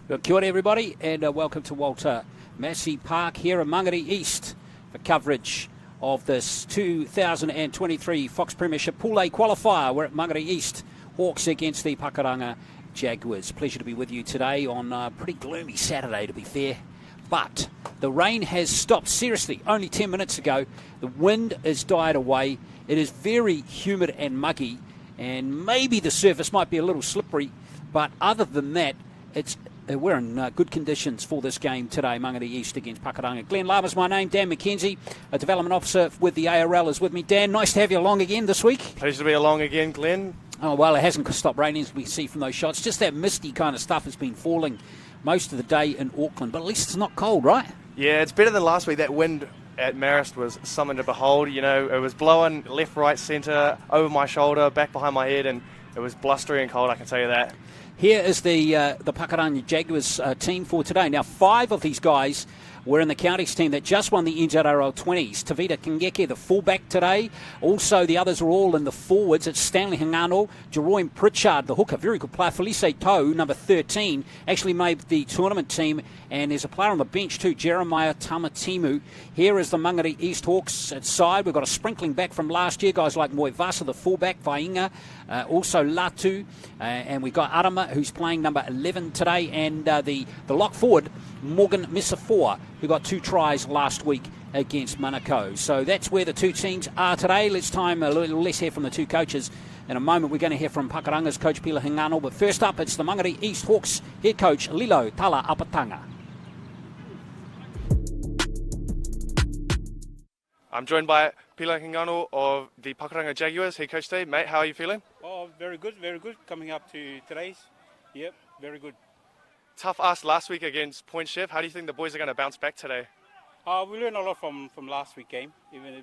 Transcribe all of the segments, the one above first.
Well, kia ora everybody, and welcome to Walter Massey Park here in Mangere East for coverage of this 2023 Fox Premiership Pool A qualifier. We're at Mangere East, Hawks against the Pakuranga Jaguars. Pleasure to be with you today on a pretty gloomy Saturday, to be fair. But the rain has stopped, seriously, only 10 minutes ago. The wind has died away. It is very humid and muggy, and maybe the surface might be a little slippery, but other than that, we're in good conditions for this game today, Mangere East against Pakuranga. Glenn Lama's my name. Dan McKenzie, a development officer with the ARL, is with me. Dan, nice to have you along again this week. Pleasure to be along again, Glenn. Oh, well, it hasn't stopped raining, as we see from those shots. Just that misty kind of stuff has been falling most of the day in Auckland, but at least it's not cold, right? Yeah, it's better than last week. That wind at Marist was something to behold. You know, it was blowing left, right, centre, over my shoulder, back behind my head, and it was blustery and cold, I can tell you that. Here is the Pakuranga Jaguars team for today. Now, 5 of these guys were in the counties team that just won the NZRL 20s. Tavita Kingeke, the fullback today. Also, the others are all in the forwards. It's Stanley Hingano, Jeroen Pritchard, the hooker, very good player. Felice Tau, number 13, actually made the tournament team. And there's a player on the bench too, Jeremiah Tamatimu. Here is the Mangere East Hawks at side. We've got a sprinkling back from last year. Guys like Moivasa, the fullback, Vainga, also Latu. And we've got Arama, who's playing number 11 today. And the lock forward, Morgan Misafoa, who got 2 tries last week against Manukau. So that's where the two teams are today. Let's time a little less hear from the two coaches. In a moment, we're going to hear from Pakuranga's coach, Pila Hingano. But first up, it's the Mangere East Hawks head coach, Lilo Tala Apatanga. I'm joined by Pila Hingano of the Pakuranga Jaguars, head coach today. Mate, how are you feeling? Oh, very good, very good. Coming up to today's. Yep, very good. Tough ask last week against Point Chef. How do you think the boys are going to bounce back today? We learned a lot from last week's game. Even if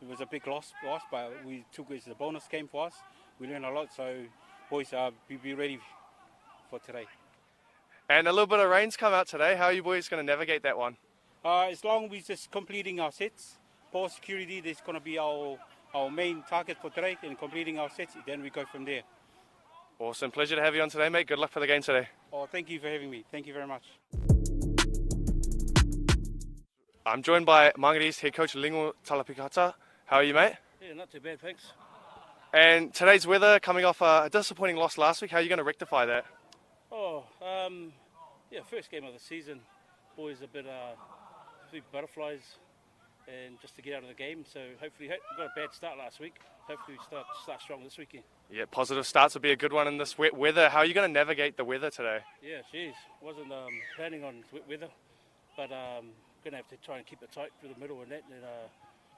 it was a big loss, but we took it as a bonus game for us. We learned a lot, so boys, be ready for today. And a little bit of rain's come out today. How are you boys going to navigate that one? As long as we're just completing our sets, ball security, that's going to be our main target for today, and completing our sets, then we go from there. Awesome. Pleasure to have you on today, mate. Good luck for the game today. Oh, thank you for having me. Thank you very much. I'm joined by Mangere East head coach Lingo Talapikata. How are you, mate? Yeah, not too bad, thanks. And today's weather, coming off a disappointing loss last week, how are you going to rectify that? First game of the season, boys a bit butterflies, and just to get out of the game. So hopefully, we got a bad start last week. Hopefully, we start strong this weekend. Yeah, positive starts would be a good one in this wet weather. How are you going to navigate the weather today? Yeah, wasn't planning on wet weather, but going to have to try and keep it tight through the middle and that, and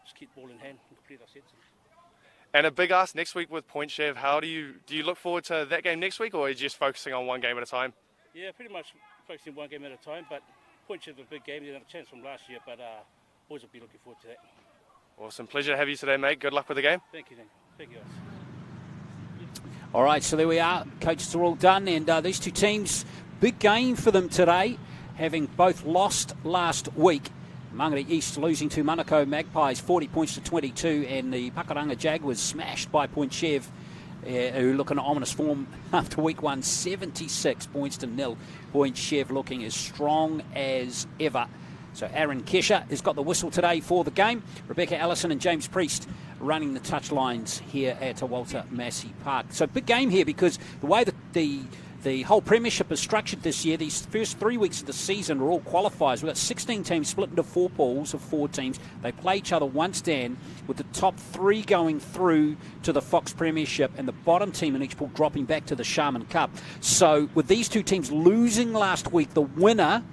just keep ball in hand and complete our sets. And a big ask next week with Point Chev. How do you look forward to that game next week, or are you just focusing on one game at a time? Yeah, pretty much focusing one game at a time, but Point Chev is a big game. They had a chance from last year, but boys will be looking forward to that. Awesome. Pleasure to have you today, mate. Good luck with the game. Thank you, guys. All right, so there we are. Coaches are all done, and these two teams, big game for them today, having both lost last week. Mangere East losing to Manukau Magpies 40 points to 22, and the Pakuranga Jaguars smashed by Point Chev, who look in ominous form after week 1, 76 points to 0. Point Chev looking as strong as ever. So Aaron Kesha has got the whistle today for the game. Rebecca Allison and James Priest running the touch lines here at Walter Massey Park. So big game here, because the way that the whole premiership is structured this year, these first 3 weeks of the season are all qualifiers. We've got 16 teams split into 4 pools of 4 teams. They play each other once, Dan, with the top 3 going through to the Fox Premiership and the bottom team in each pool dropping back to the Sharman Cup. So with these two teams losing last week, the winner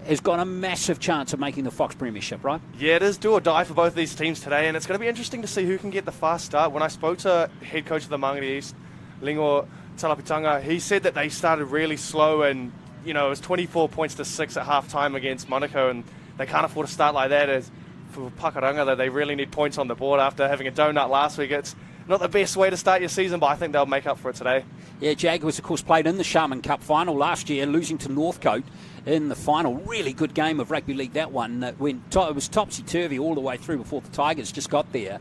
has got a massive chance of making the Fox Premiership, right? Yeah, it is do or die for both these teams today, and it's going to be interesting to see who can get the fast start. When I spoke to head coach of the Mangere East, Lingo Talapitanga, he said that they started really slow, and it was 24 points to 6 at half time against Manukau, and they can't afford to start like that. As for Pakuranga, that they really need points on the board after having a donut last week. It's not the best way to start your season, but I think they'll make up for it today. Yeah, Jaguars, of course, played in the Sharman Cup final last year, losing to Northcote in the final. Really good game of rugby league, that one. It was topsy-turvy all the way through before the Tigers just got there.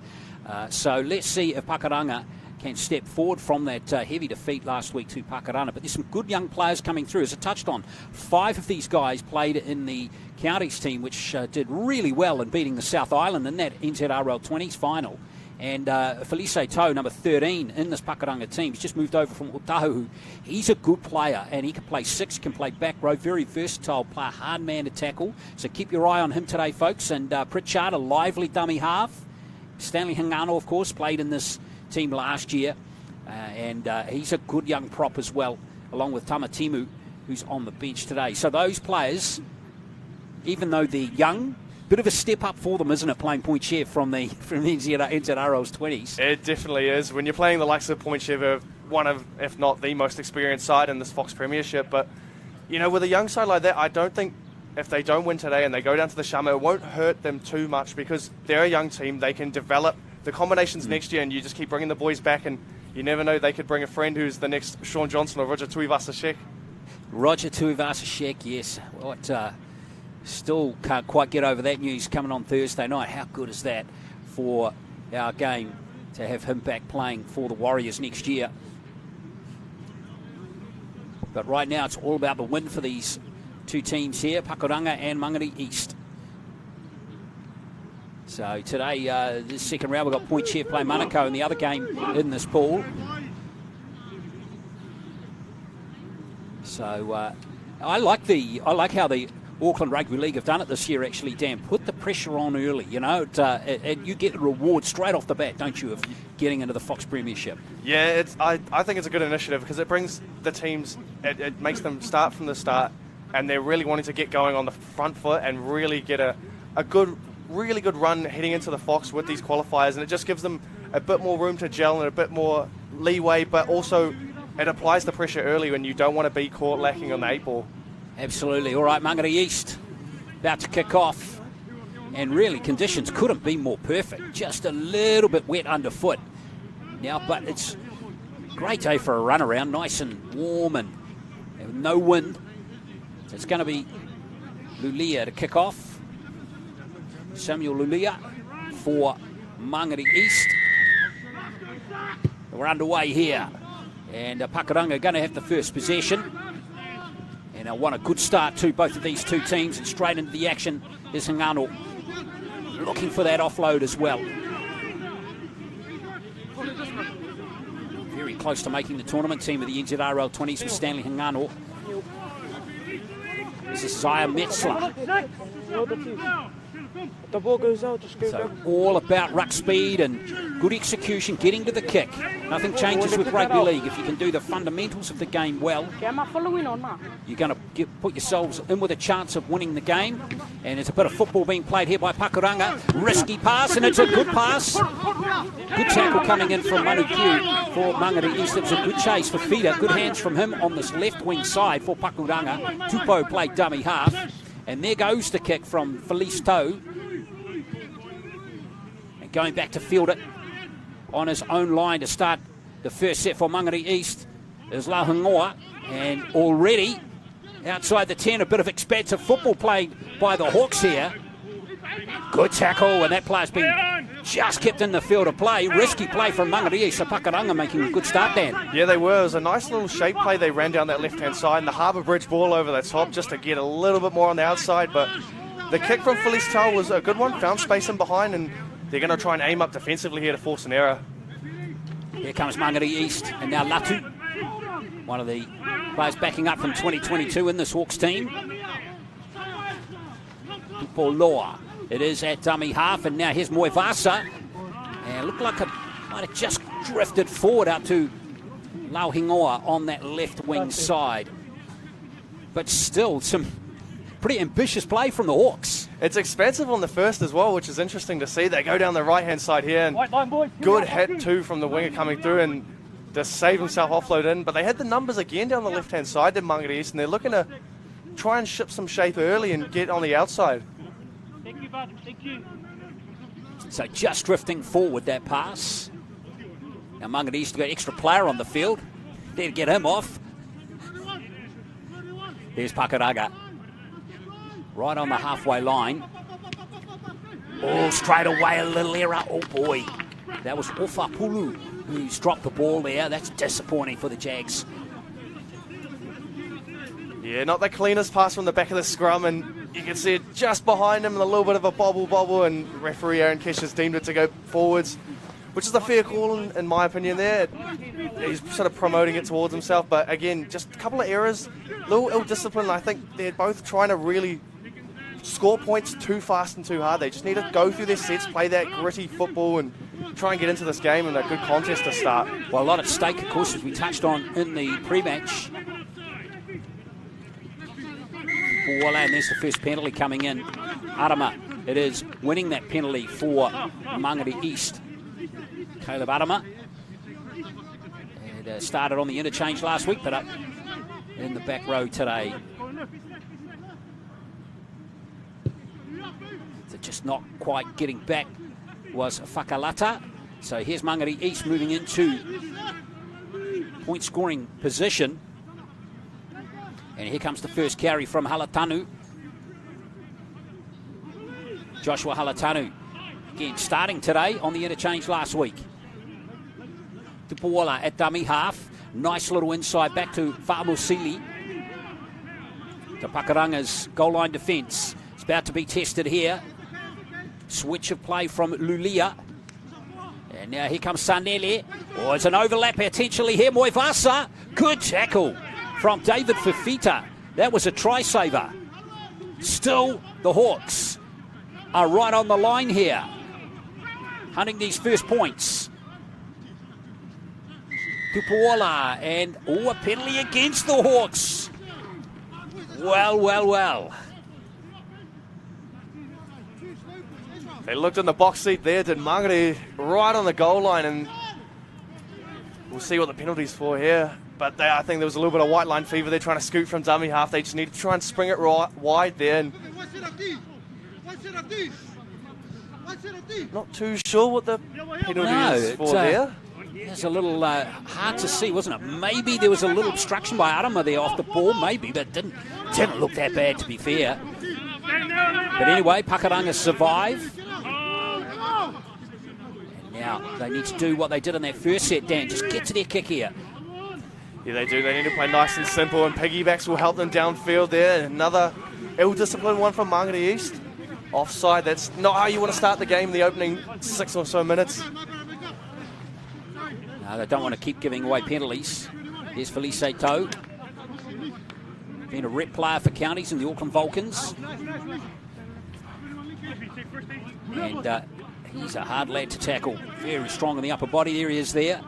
So let's see if Pakuranga can step forward from that heavy defeat last week to Pakuranga. But there's some good young players coming through. As I touched on, 5 of these guys played in the counties team, which did really well in beating the South Island in that NZRL 20s final. And Felice Tau, number 13 in this Pakuranga team, he's just moved over from Otahu. He's a good player, and he can play 6, can play back row, very versatile player, hard man to tackle. So keep your eye on him today, folks. And Pritchard, a lively dummy half. Stanley Hingano, of course, played in this team last year, and he's a good young prop as well, along with Tamatimu, who's on the bench today. So those players, even though they're young, bit of a step up for them, isn't it, playing Point Chev from the NZRL's 20s? It definitely is. When you're playing the likes of Point Chev, one of, if not the most experienced side in this Fox Premiership. But, you know, with a young side like that, I don't think if they don't win today and they go down to the Shama, it won't hurt them too much because they're a young team. They can develop the combinations next year, and you just keep bringing the boys back, and you never know, they could bring a friend who's the next Sean Johnson or Roger Tuivasa-Sheck. Roger Tuivasa-Sheck, yes. What... Still can't quite get over that news coming on Thursday night. How good is that for our game to have him back playing for the Warriors next year? But right now it's all about the win for these two teams here, Pakuranga and Mangere East. So today, this second round, we've got Point Chev playing Manukau in the other game in this pool. So I like how the Auckland Rugby League have done it this year, actually, Dan. Put the pressure on early, you know, and you get the reward straight off the bat, don't you, of getting into the Fox Premiership? Yeah, I think it's a good initiative because it brings the teams, it makes them start from the start, and they're really wanting to get going on the front foot and really get a really good run heading into the Fox with these qualifiers, and it just gives them a bit more room to gel and a bit more leeway, but also it applies the pressure early when you don't want to be caught lacking on the 8 ball. Absolutely. All right, Mangere East about to kick off. And really, conditions couldn't be more perfect. Just a little bit wet underfoot now, but it's a great day for a run around. Nice and warm and no wind. So it's going to be Lulia to kick off. Samuel Lulia for Mangere East. We're underway here. And Pakuranga are going to have the first possession. And I want a good start to both of these two teams, and straight into the action is Hingano, looking for that offload as well. Very close to making the tournament team of the NZRL 20s with Stanley Hingano. This is Zaya Metzler. The ball goes out, just go So all about ruck speed and good execution, getting to the kick. Nothing changes with rugby league. If you can do the fundamentals of the game well, you're going to put yourselves in with a chance of winning the game. And there's a bit of football being played here by Pakuranga. Risky pass, and it's a good pass. Good tackle coming in from Manu Q for Mangere East. It was a good chase for Feeder. Good hands from him on this left wing side for Pakuranga. Tupo played dummy half. And there goes the kick from Felice Tau. And going back to field it on his own line to start the first set for Mangere East is Lau Hingoa. And already outside the 10, a bit of expansive football played by the Hawks here. Good tackle, and that player's been just kept in the field of play. Risky play from Mangere East. So Pakuranga making a good start, Dan. Yeah, they were. It was a nice little shape play. They ran down that left-hand side, and the Harbour Bridge ball over the top just to get a little bit more on the outside. But the kick from Felice Tau was a good one. Found space in behind, and they're going to try and aim up defensively here to force an error. Here comes Mangere East, and now Latu, one of the players backing up from 2022 in this Hawks team. Poloa. It is at dummy half, and now here's Moivasa. And it looked like it might have just drifted forward out to Lau Hingoa on that left wing side. But still, some pretty ambitious play from the Hawks. It's expansive on the first as well, which is interesting to see. They go down the right-hand side here, and good hit too from the winger coming through, and just save himself offload in. But they had the numbers again down the left-hand side to Mangere East, and they're looking to try and ship some shape early and get on the outside. Thank you. So just drifting forward, that pass. Now Mangere East got extra player on the field. There to get him off. There's Pakuranga. Right on the halfway line. Oh, straight away a little error. Oh boy. That was Ofapulu who's dropped the ball there. That's disappointing for the Jags. Yeah, not the cleanest pass from the back of the scrum, and you can see it just behind him, and a little bit of a bobble, and referee Aaron Kesh has deemed it to go forwards, which is a fair call in my opinion there. He's sort of promoting it towards himself, but again, just a couple of errors, a little ill-discipline. I think they're both trying to really score points too fast and too hard. They just need to go through their sets, play that gritty football, and try and get into this game and a good contest to start. Well, a lot at stake, of course, as we touched on in the pre-match. And there's the first penalty coming in. Arama, it is, winning that penalty for Mangere East. Caleb Arama. And started on the interchange last week, but up in the back row today. They're just not quite getting back was Whakalata. So here's Mangere East moving into point scoring position. And here comes the first carry from Halatanu. Joshua Halatanu, again, starting today on the interchange last week. Tupuola at dummy half. Nice little inside back to Fa'amusili. The Pakaranga's goal line defence. It's about to be tested here. Switch of play from Lulia. And now here comes Sanele. Oh, it's an overlap potentially here. Moivasa. Good tackle from David Fifita. That was a try saver. Still, the Hawks are right on the line here, hunting these first points. Tupuola, and a penalty against the Hawks. Well. They looked in the box seat there, did Mangere right on the goal line, and we'll see what the penalty's for here. But I think there was a little bit of white line fever. They're trying to scoot from dummy half. They just need to try and spring it right wide there. And not too sure what the penalty is for there. It's a little hard to see, wasn't it? Maybe there was a little obstruction by Arama there off the ball, maybe, but didn't look that bad, to be fair. But anyway, Pakuranga survive. And now they need to do what they did in their first set, Dan. Just get to their kick here. Yeah, they do. They need to play nice and simple, and piggybacks will help them downfield there. Another ill-disciplined one from Mangere East. Offside. That's not how you want to start the game in the opening 6 or so minutes. No, they don't want to keep giving away penalties. Here's Felice Tau. Been a rep player for counties in the Auckland Vulcans. And he's a hard lad to tackle. Very strong in the upper body. There he is there.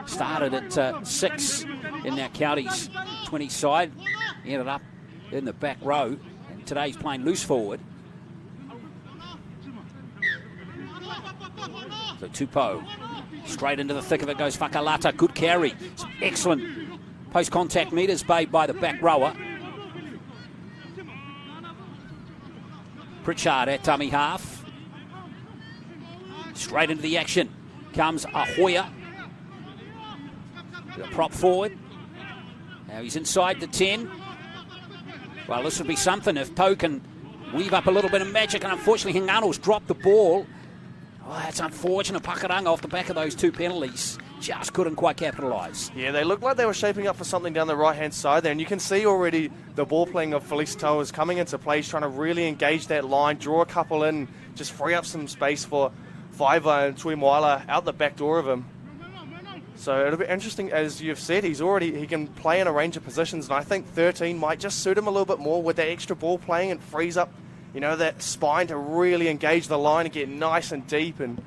Started at 6 in that counties 20 side. Ended up in the back row. And today he's playing loose forward. So Tupou. Straight into the thick of it goes Whakalata. Good carry. Some excellent post-contact meters made by the back rower. Pritchard at dummy half. Straight into the action comes Ahoya. The prop forward. Now he's inside the 10. Well, this would be something if Tau can weave up a little bit of magic, and unfortunately Hingano's dropped the ball. Oh, that's unfortunate. Pakuranga off the back of those two penalties just couldn't quite capitalise. Yeah, they looked like they were shaping up for something down the right-hand side there, and you can see already the ball playing of Felice Tau is coming into play. He's trying to really engage that line, draw a couple in, just free up some space for Faiva and Tuimuala out the back door of him. So it'll be interesting, as you've said, he can play in a range of positions, and I think 13 might just suit him a little bit more with that extra ball playing, and frees up, that spine to really engage the line and get nice and deep. And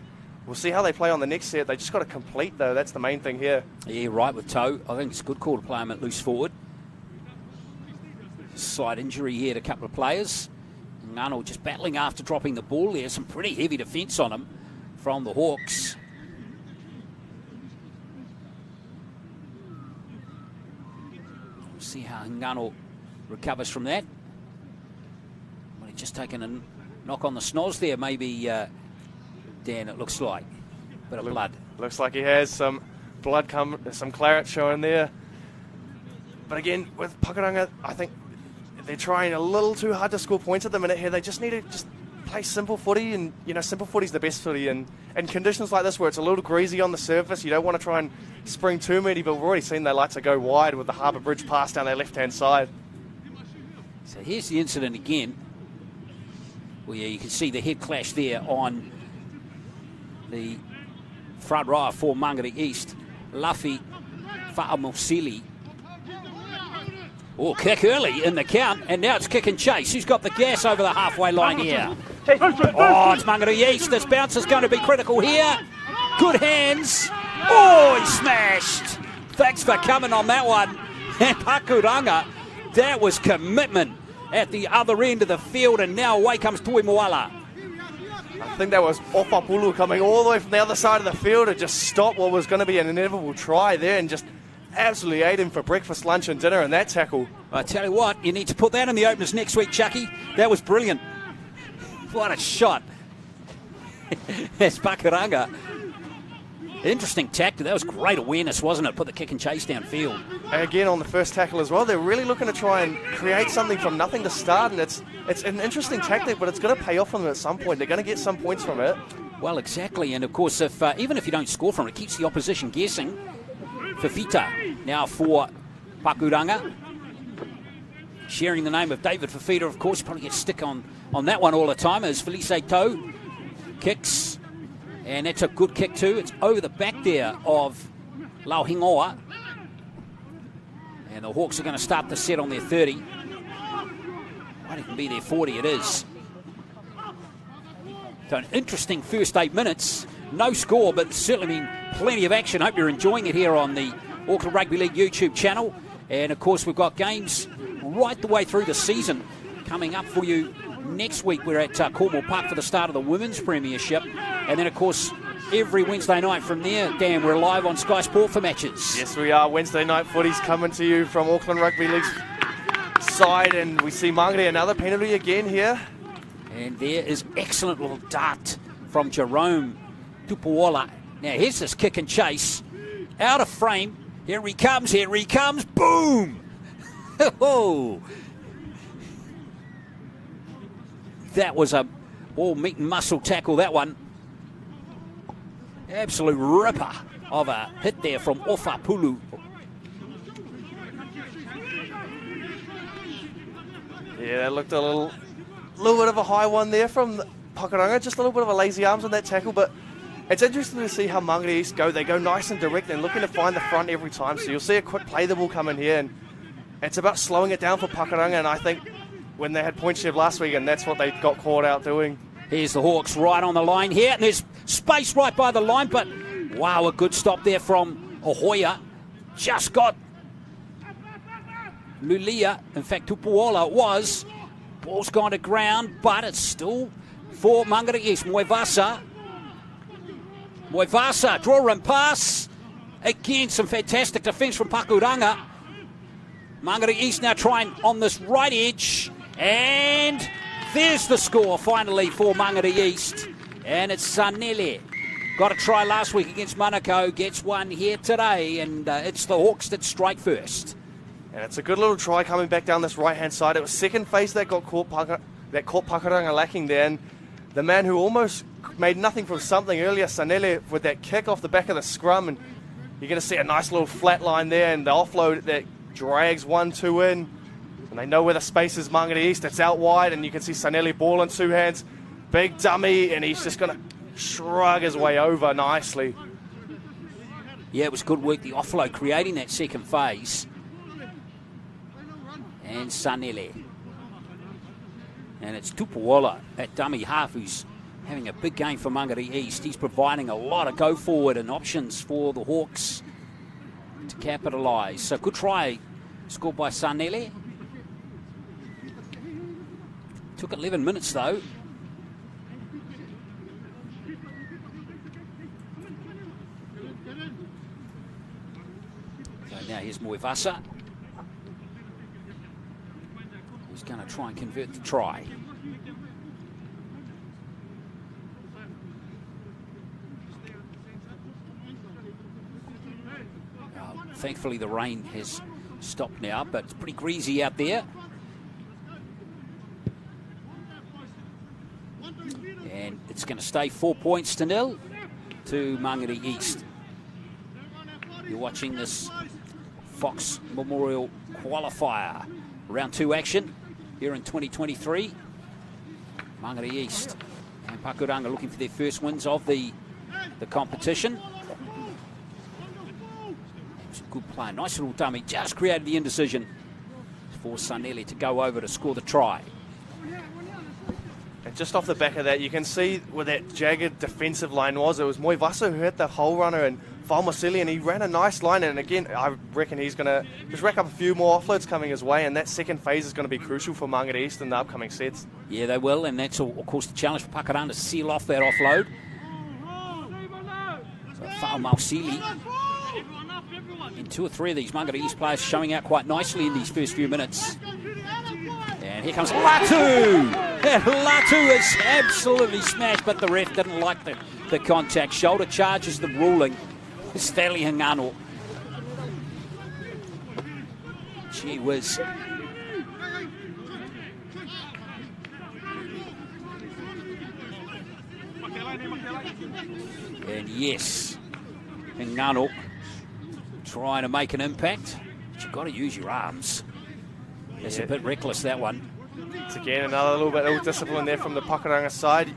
we'll see how they play on the next set. They just got to complete, though. That's the main thing here. Yeah, right with Tau. I think it's a good call to play him at loose forward. Slight injury here to a couple of players. Arnold just battling after dropping the ball there. Some pretty heavy defence on him from the Hawks. We'll see how Ngano recovers from that. Well, he's just taken a knock on the snoz there, maybe, Dan, it looks like. Bit of blood. Looks like he has some blood some claret showing there. But again, with Pakuranga, I think they're trying a little too hard to score points at the minute here. They just need to play simple footy, and simple footy's the best footy. And in conditions like this where it's a little greasy on the surface, you don't want to try and spring too many. But we've already seen they like to go wide with the Harbour Bridge pass down their left-hand side. So here's the incident again, where you can see the head clash there on the front row for Mangere East. Lafi Fa'amusili. Oh, kick early in the count, and now it's kick and chase. Who's got the gas over the halfway line here? Oh, it's Mangere East. This bounce is going to be critical here. Good hands. Oh, he smashed. Thanks for coming on that one. And Pakuranga, that was commitment at the other end of the field, and now away comes Toi Moala. I think that was Opapulu coming all the way from the other side of the field to just stop what was going to be an inevitable try there, and just absolutely ate him for breakfast, lunch and dinner in that tackle. I tell you what, you need to put that in the openers next week, Chucky. That was brilliant. What a shot. That's Pakuranga. Interesting tackle. That was great awareness, wasn't it? Put the kick and chase downfield. And again, on the first tackle as well, they're really looking to try and create something from nothing to start, and it's an interesting tactic, but it's going to pay off for them at some point. They're going to get some points from it. Well, exactly, and of course, if even if you don't score from it, it keeps the opposition guessing. Fafita now for Pakuranga. Sharing the name of David Fafita, of course. Probably gets stick on that one all the time as Felice Tau kicks. And that's a good kick too. It's over the back there of Lauhingoa. And the Hawks are going to start the set on their 30. Might even be their 40, it is. So an interesting first 8 minutes. No score, but certainly been plenty of action. Hope you're enjoying it here on the Auckland Rugby League YouTube channel. And, of course, we've got games right the way through the season coming up for you next week. We're at Cornwall Park for the start of the Women's Premiership. And then, of course, every Wednesday night from there, Dan, we're live on Sky Sport for matches. Yes, we are. Wednesday night footy's coming to you from Auckland Rugby League's side. And we see Mangere another penalty again here. And there is excellent little dart from Jerome Tupuola. Now, here's this kick and chase. Out of frame. Here he comes. Boom! Oh! That was a all meat and muscle tackle, that one. Absolute ripper of a hit there from Opapulu. Yeah, that looked a little bit of a high one there from Pakuranga. Just a little bit of a lazy arms on that tackle, but it's interesting to see how Mangere East go. They go nice and direct and looking to find the front every time. So you'll see a quick play that will come in here, and it's about slowing it down for Pakuranga. And I think when they had point shift last week, and that's what they got caught out doing. Here's the Hawks right on the line here, and there's space right by the line, but wow, a good stop there from Ahoya. Just got Lulia. In fact, Tupuola it was. Ball's gone to ground, but it's still for Mangere East. Moivasa, draw and pass. Again, some fantastic defence from Pakuranga. Mangere East now trying on this right edge. And there's the score finally for Mangere East. And it's Sanele. Got a try last week against Manukau. Gets one here today. And it's the Hawks that strike first. And it's a good little try coming back down this right-hand side. It was second face that got caught Pakuranga lacking there. And the man who almost made nothing from something earlier, Sanele, with that kick off the back of the scrum. And you're going to see a nice little flat line there, and the offload that drags 1-2 in. And they know where the space is, Mangere East. It's out wide, and you can see Sanele ball in two hands. Big dummy, and he's just going to shrug his way over nicely. Yeah, it was good work, the offload, creating that second phase. And Sanele. And it's Tupuola at dummy half who's having a big game for Mangere East. He's providing a lot of go forward and options for the Hawks to capitalise. So good try scored by Sanele. Took 11 minutes though. So now here's Moivasa. Who's going to try and convert the try. Thankfully the rain has stopped now, but it's pretty greasy out there. it's going to stay 4-0 to Mangere East. You're watching this Fox Memorial Qualifier. Round 2 action here in 2023. Mangere East and Pakuranga looking for their first wins of the competition. It was a good play. Nice little dummy. Just created the indecision for Sanelli to go over to score the try. And just off the back of that, you can see where that jagged defensive line was. It was Moivaso who hit the hole runner and Falmasili, and he ran a nice line. And again, I reckon he's going to just rack up a few more offloads coming his way, and that second phase is going to be crucial for Mangere East in the upcoming sets. Yeah, they will, and that's, of course, the challenge for Pakuranga to seal off that offload. So Falmasili, and 2 or 3 of these Mangere East players showing out quite nicely in these first few minutes. And here comes Latu! And Latu is absolutely smashed, but the ref didn't like the contact. Shoulder charge is the ruling. Stanley Hingano. Gee whiz. And yes, Hingano trying to make an impact. But you've got to use your arms. It's a bit reckless, that one. It's again another little bit ill discipline there from the Pakuranga side.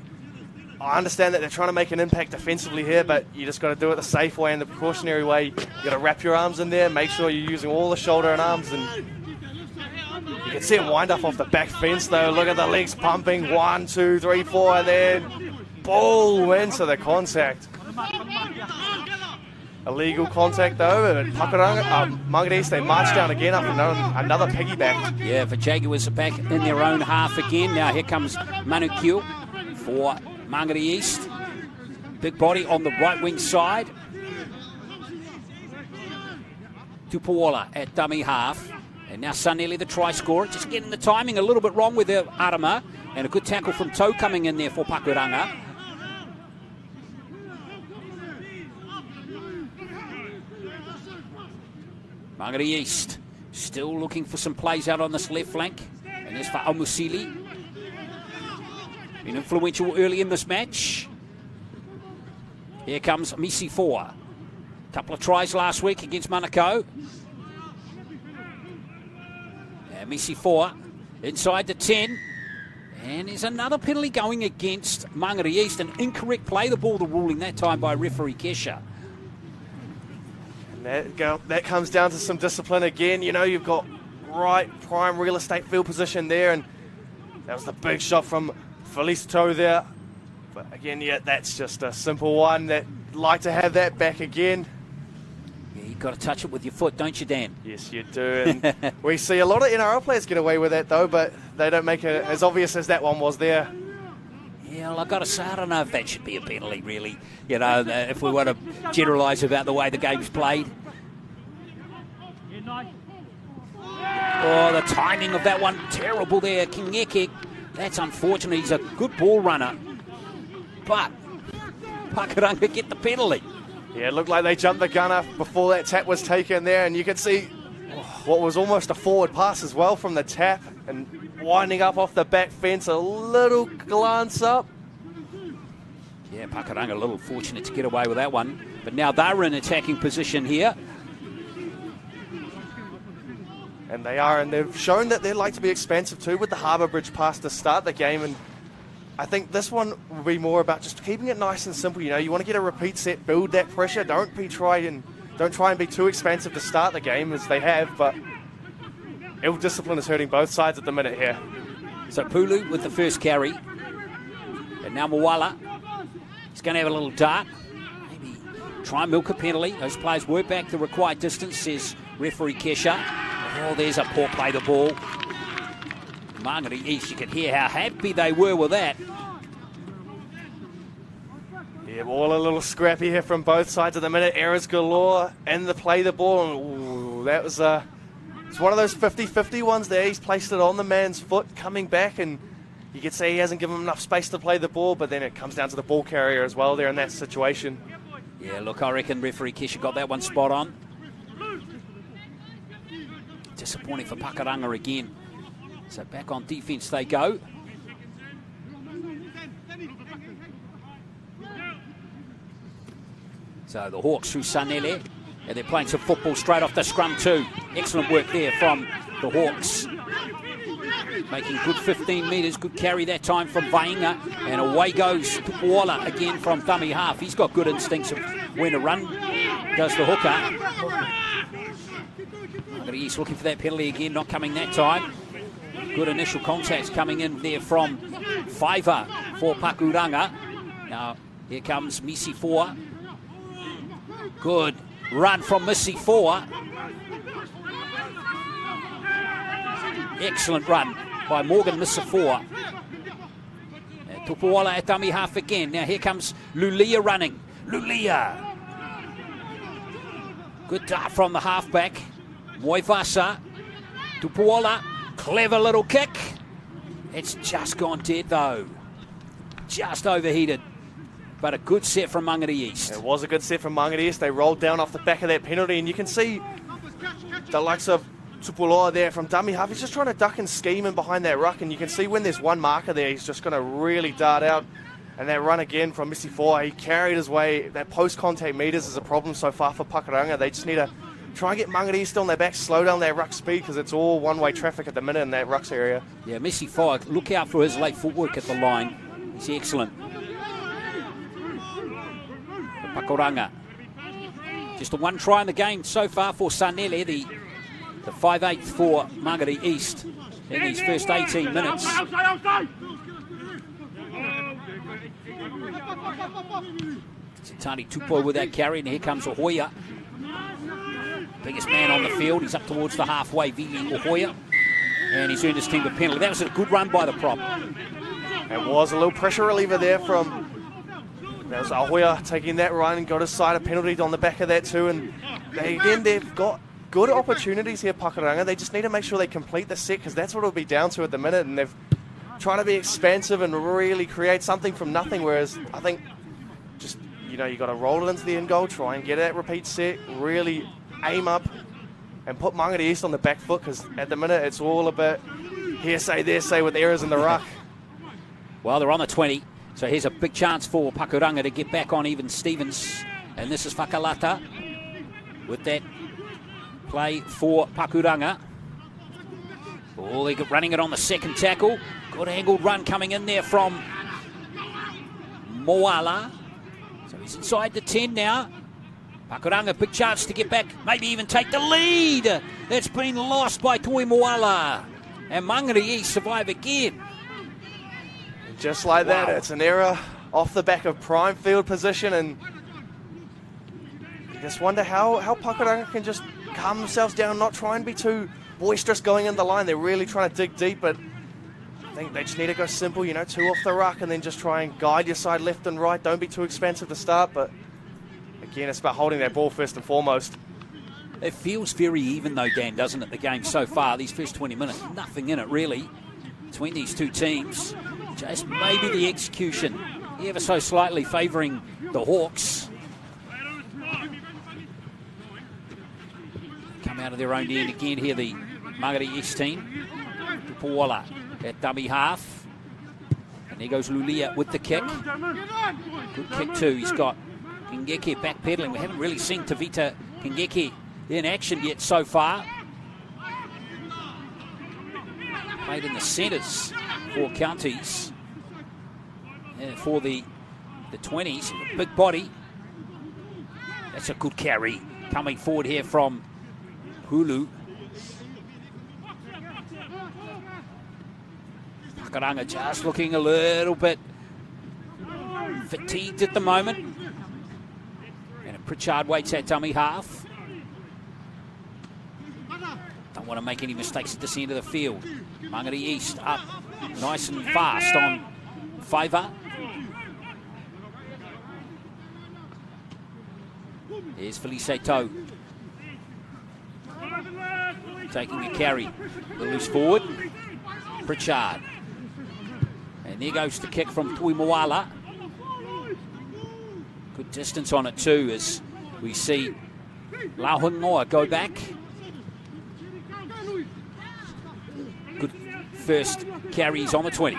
I understand that they're trying to make an impact defensively here, but you just got to do it the safe way and the precautionary way. You got to wrap your arms in there, make sure you're using all the shoulder and arms, and you can see him wind up off the back fence though. Look at the legs pumping. 1, 2, 3, 4, and then boom into the contact. Illegal contact though, and Pakuranga, Mangere East, they march down again up another piggyback. Yeah, the Jaguars are back in their own half again. Now here comes Manukyu for Mangere East. Big body on the right wing side. Tupuola at dummy half. And now Sanelli, the try scorer, just getting the timing a little bit wrong with the Arama. And a good tackle from Toe coming in there for Pakuranga. Mangere East still looking for some plays out on this left flank. And there's for Amusili. Been influential early in this match. Here comes Misi 4. Couple of tries last week against Manukau. And Misi 4 inside the 10. And there's another penalty going against Mangere East. An incorrect play the ball, the ruling that time by referee Kesha. That comes down to some discipline again. You know, you've got right prime real estate field position there, and that was the big shot from Felicito there. But again, yeah, that's just a simple one. That like to have that back again. Yeah, you've got to touch it with your foot, don't you, Dan? Yes, you do. And we see a lot of NRL players get away with that, though, but they don't make it as obvious as that one was there. Yeah, well, I've got to say, I don't know if that should be a penalty, really. You know, if we want to generalise about the way the game's played. Oh, the timing of that one, terrible there. Kingeke, that's unfortunate. He's a good ball runner. But Pakuranga get the penalty. Yeah, it looked like they jumped the gunner before that tap was taken there, and you could see what was almost a forward pass as well from the tap, and winding up off the back fence, a little glance up. Yeah, Pakuranga a little fortunate to get away with that one. But now they're in attacking position here. And they are, and they've shown that they like to be expansive too with the Harbour Bridge pass to start the game. And I think this one will be more about just keeping it nice and simple. You know, you want to get a repeat set, build that pressure. Don't try and be too expansive to start the game as they have. But ill discipline is hurting both sides at the minute here. So Pulu with the first carry. And now Moala. He's going to have a little dart. Maybe try and milk a penalty. Those players were back the required distance, says referee Kesha. Oh, there's a poor play the ball. Mangere East, you can hear how happy they were with that. Yeah, all a little scrappy here from both sides at the minute. Errors galore and the play the ball. And ooh, that was it's one of those 50-50 ones there. He's placed it on the man's foot coming back, and you could say he hasn't given him enough space to play the ball, but then it comes down to the ball carrier as well there in that situation. Yeah, look, I reckon referee Kesha got that one spot on. Disappointing for Pakuranga again. So back on defence they go. So the Hawks through Sanele, and they're playing some football straight off the scrum too. Excellent work there from the Hawks. Making good 15 metres, good carry that time from Vainga, and away goes Tupuola again from dummy half. He's got good instincts of when to run, does the hooker. He's looking for that penalty again, not coming that time. Good initial contacts coming in there from Fiver for Pakuranga. Now here comes Missy 4. Good run from Missy 4. Excellent run by Morgan Missy 4. Tupuola at dummy half again. Now here comes Lulia running. Lulia. Good dart from the halfback. Moivasa. Tupuola. Clever little kick. It's just gone dead though. Just overheated. But a good set from Mangere East. It was a good set from Mangere East. They rolled down off the back of that penalty, and you can see the likes of Tupuola there from dummy half. He's just trying to duck and scheme in behind that ruck, and you can see when there's one marker there, he's just going to really dart out. And that run again from Missy 4, he carried his way. That post-contact meters is a problem so far for Pakuranga. They just need to try and get Mangere East on their back, slow down their ruck speed, because it's all one-way traffic at the minute in that rucks area. Yeah, Missy 4, look out for his late footwork at the line. He's excellent. Pakuranga. Just the one try in the game so far for Sanele, the 5/8 for Mangere East in these first 18 minutes. Tani Tupou with that carry, and here comes Ahoya. Biggest man on the field. He's up towards the halfway, Vili Ahoya. And he's earned his team a penalty. That was a good run by the prop. It was a little pressure reliever there from... That was Ahoya taking that run and got his side a penalty on the back of that too. And they've got good opportunities here, Pakuranga. They just need to make sure they complete the set, because that's what it'll be down to at the minute. And they've tried to be expansive and really create something from nothing. Whereas I think just, you got to roll it into the end goal, try and get that repeat set, really aim up and put Mangere East on the back foot, because at the minute it's all a bit hearsay, there say with errors in the ruck. Well, they're on the 20. So here's a big chance for Pakuranga to get back on even Stevens. And this is Whakalata with that play for Pakuranga. Oh, they're running it on the second tackle. Good angled run coming in there from Moala. So he's inside the 10 now. Pakuranga, big chance to get back, maybe even take the lead. That's been lost by Toi Moala. And Mangere East survive again. Just like that, it's an error off the back of prime field position, and you just wonder how Pakuranga can just calm themselves down, not try and be too boisterous going in the line. They're really trying to dig deep, but I think they just need to go simple, 2 off the ruck, and then just try and guide your side left and right. Don't be too expensive to start, but again, it's about holding that ball first and foremost. It feels very even though, Dan, doesn't it, the game so far, these first 20 minutes, nothing in it really between these two teams. Just maybe the execution ever so slightly favouring the Hawks. Come out of their own end again here, the Mangere East team. Tupuola at dummy half. And there goes Lulia with the kick. Good kick too. He's got Kingeke backpedaling. We haven't really seen Tavita Kingeke in action yet so far. Played in the centres for counties. And for the 20s, big body. That's a good carry coming forward here from Hulu. Pakuranga just looking a little bit fatigued at the moment. And Pritchard waits at dummy half. Don't want to make any mistakes at this end of the field. Mangere East up nice and fast on Favour. Here's Felice Toe. Taking a carry. The loose forward. Pritchard. And there goes the kick from Toi Moala. Good distance on it too, as we see Lauhungoa go back. Good first carries on the 20.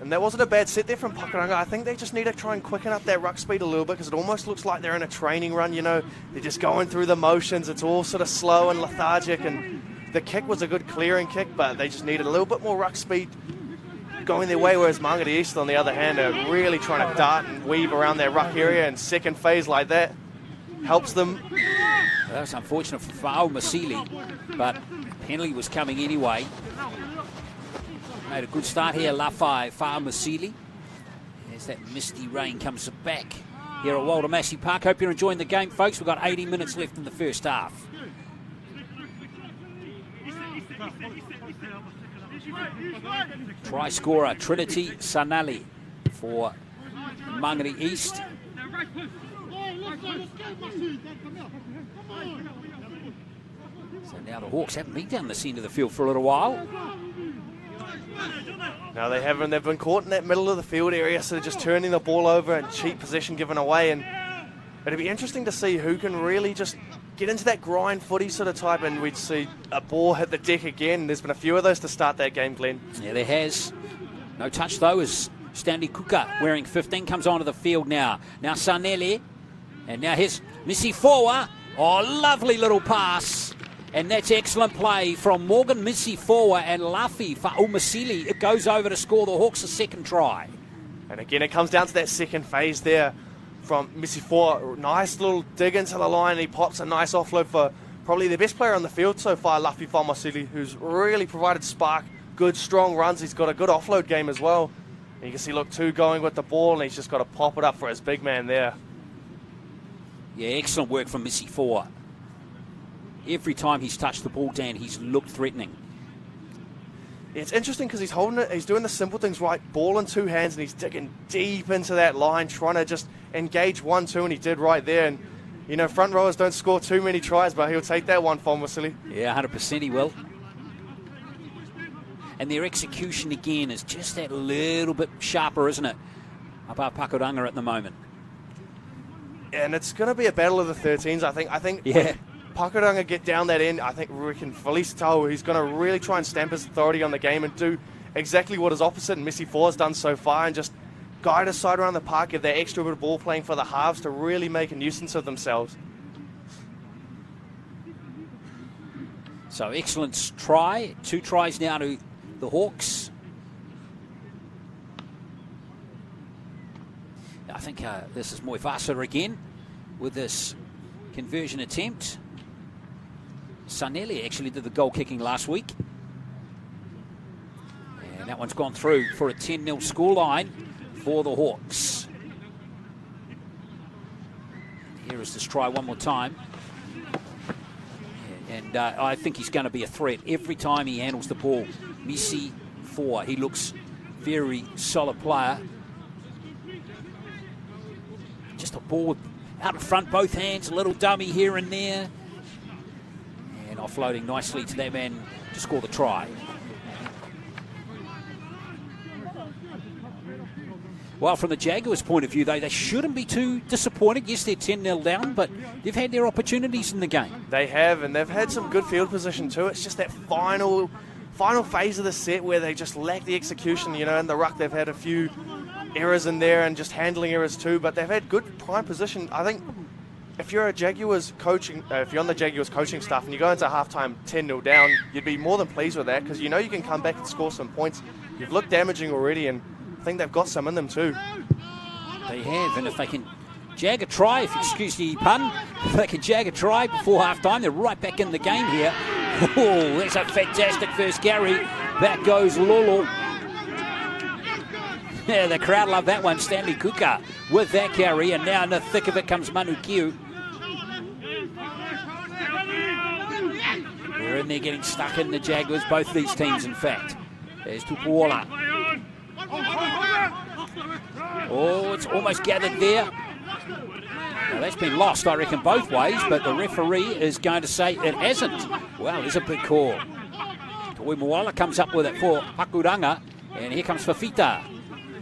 And And that wasn't a bad set there from Pakuranga. I think they just need to try and quicken up that ruck speed a little bit, because it almost looks like they're in a training run, you know. They're just going through the motions. It's all sort of slow and lethargic, and the kick was a good clearing kick, but they just needed a little bit more ruck speed going their way, whereas Mangere East, on the other hand, are really trying to dart and weave around their ruck area, and second phase like that helps them. That's unfortunate for Fa'au Masili, but penalty was coming anyway. Made a good start here, Lafai Fa'au Masili. As that misty rain comes back here at Walter Massey Park. Hope you're enjoying the game, folks. We've got 80 minutes left in the first half. Try scorer Trinity Sanali for Mangere East. So now the Hawks haven't been down the centre of the field for a little while. No, they haven't. They've been caught in that middle of the field area, so they're just turning the ball over and cheap possession given away. And it'll be interesting to see who can really just get into that grind footy sort of type, and we'd see a ball hit the deck again. There's been a few of those to start that game, Glenn. Yeah, there has. No touch, though, as Stanley Kuka, wearing 15, comes onto the field now. Now Sanele, and now here's Missy Fowa. Oh, lovely little pass. And that's excellent play from Morgan Missy Fowa and Lafi Fa'au Masili. It goes over to score the Hawks a second try. And again, it comes down to that second phase there from Missy Fowa. Nice little dig into the line. He pops a nice offload for probably the best player on the field so far, Lafi Fa'au Masili, who's really provided spark. Good, strong runs. He's got a good offload game as well. And you can see, look, two going with the ball, and he's just got to pop it up for his big man there. Yeah, excellent work from Missy Fowa. Every time he's touched the ball, Dan, he's looked threatening. Yeah, it's interesting because he's holding it, he's doing the simple things right, ball in two hands, and he's digging deep into that line, trying to just engage 1-2, and he did right there. And, you know, front rowers don't score too many tries, but he'll take that one from Wasili. Yeah, 100% he will. And their execution, again, is just that little bit sharper, isn't it, above Pakuranga at the moment. And it's going to be a battle of the 13s, I think. Yeah. Pakuranga get down that end, I think we can Felicitao, he's going to really try and stamp his authority on the game and do exactly what his opposite and Missy Four's done so far, and just guide us side around the park, give that extra bit of ball playing for the halves to really make a nuisance of themselves. So excellent try. 2 tries now to the Hawks. I think this is Moivasa again with this conversion attempt. Sanelli actually did the goal kicking last week. And that one's gone through for a 10-0 scoreline for the Hawks. Here is this try one more time. And I think he's going to be a threat every time he handles the ball. Missy 4, he looks very solid player. Just a ball out in front, both hands, a little dummy here and there. And offloading nicely to that man to score the try. Well, from the Jaguars' point of view, though, they shouldn't be too disappointed. Yes, they're 10-0 down, but they've had their opportunities in the game. They have, and they've had some good field position too. It's just that final phase of the set where they just lack the execution. You know, in the ruck, they've had a few errors in there and just handling errors too, but they've had good prime position. I think if you're a Jaguars coaching, if you're on the Jaguars coaching staff and you go into halftime 10-0 down, you'd be more than pleased with that, because you know you can come back and score some points. You've looked damaging already, and I think they've got some in them too. They have, and if they can jag a try, if you excuse the pun, if they can jag a try before halftime, they're right back in the game here. Oh, that's a fantastic first carry. Back goes Lolo. Yeah, the crowd love that one. Stanley Kuka with that carry, and now in the thick of it comes Manu Kiu. They're in there getting stuck in, the Jaguars, both these teams, in fact. There's Tupuola. Oh, it's almost gathered there. Now, that's been lost, I reckon, both ways, but the referee is going to say it hasn't. Wow, there's a big call. Toi Moala comes up with it for Pakuranga, and here comes Fafita.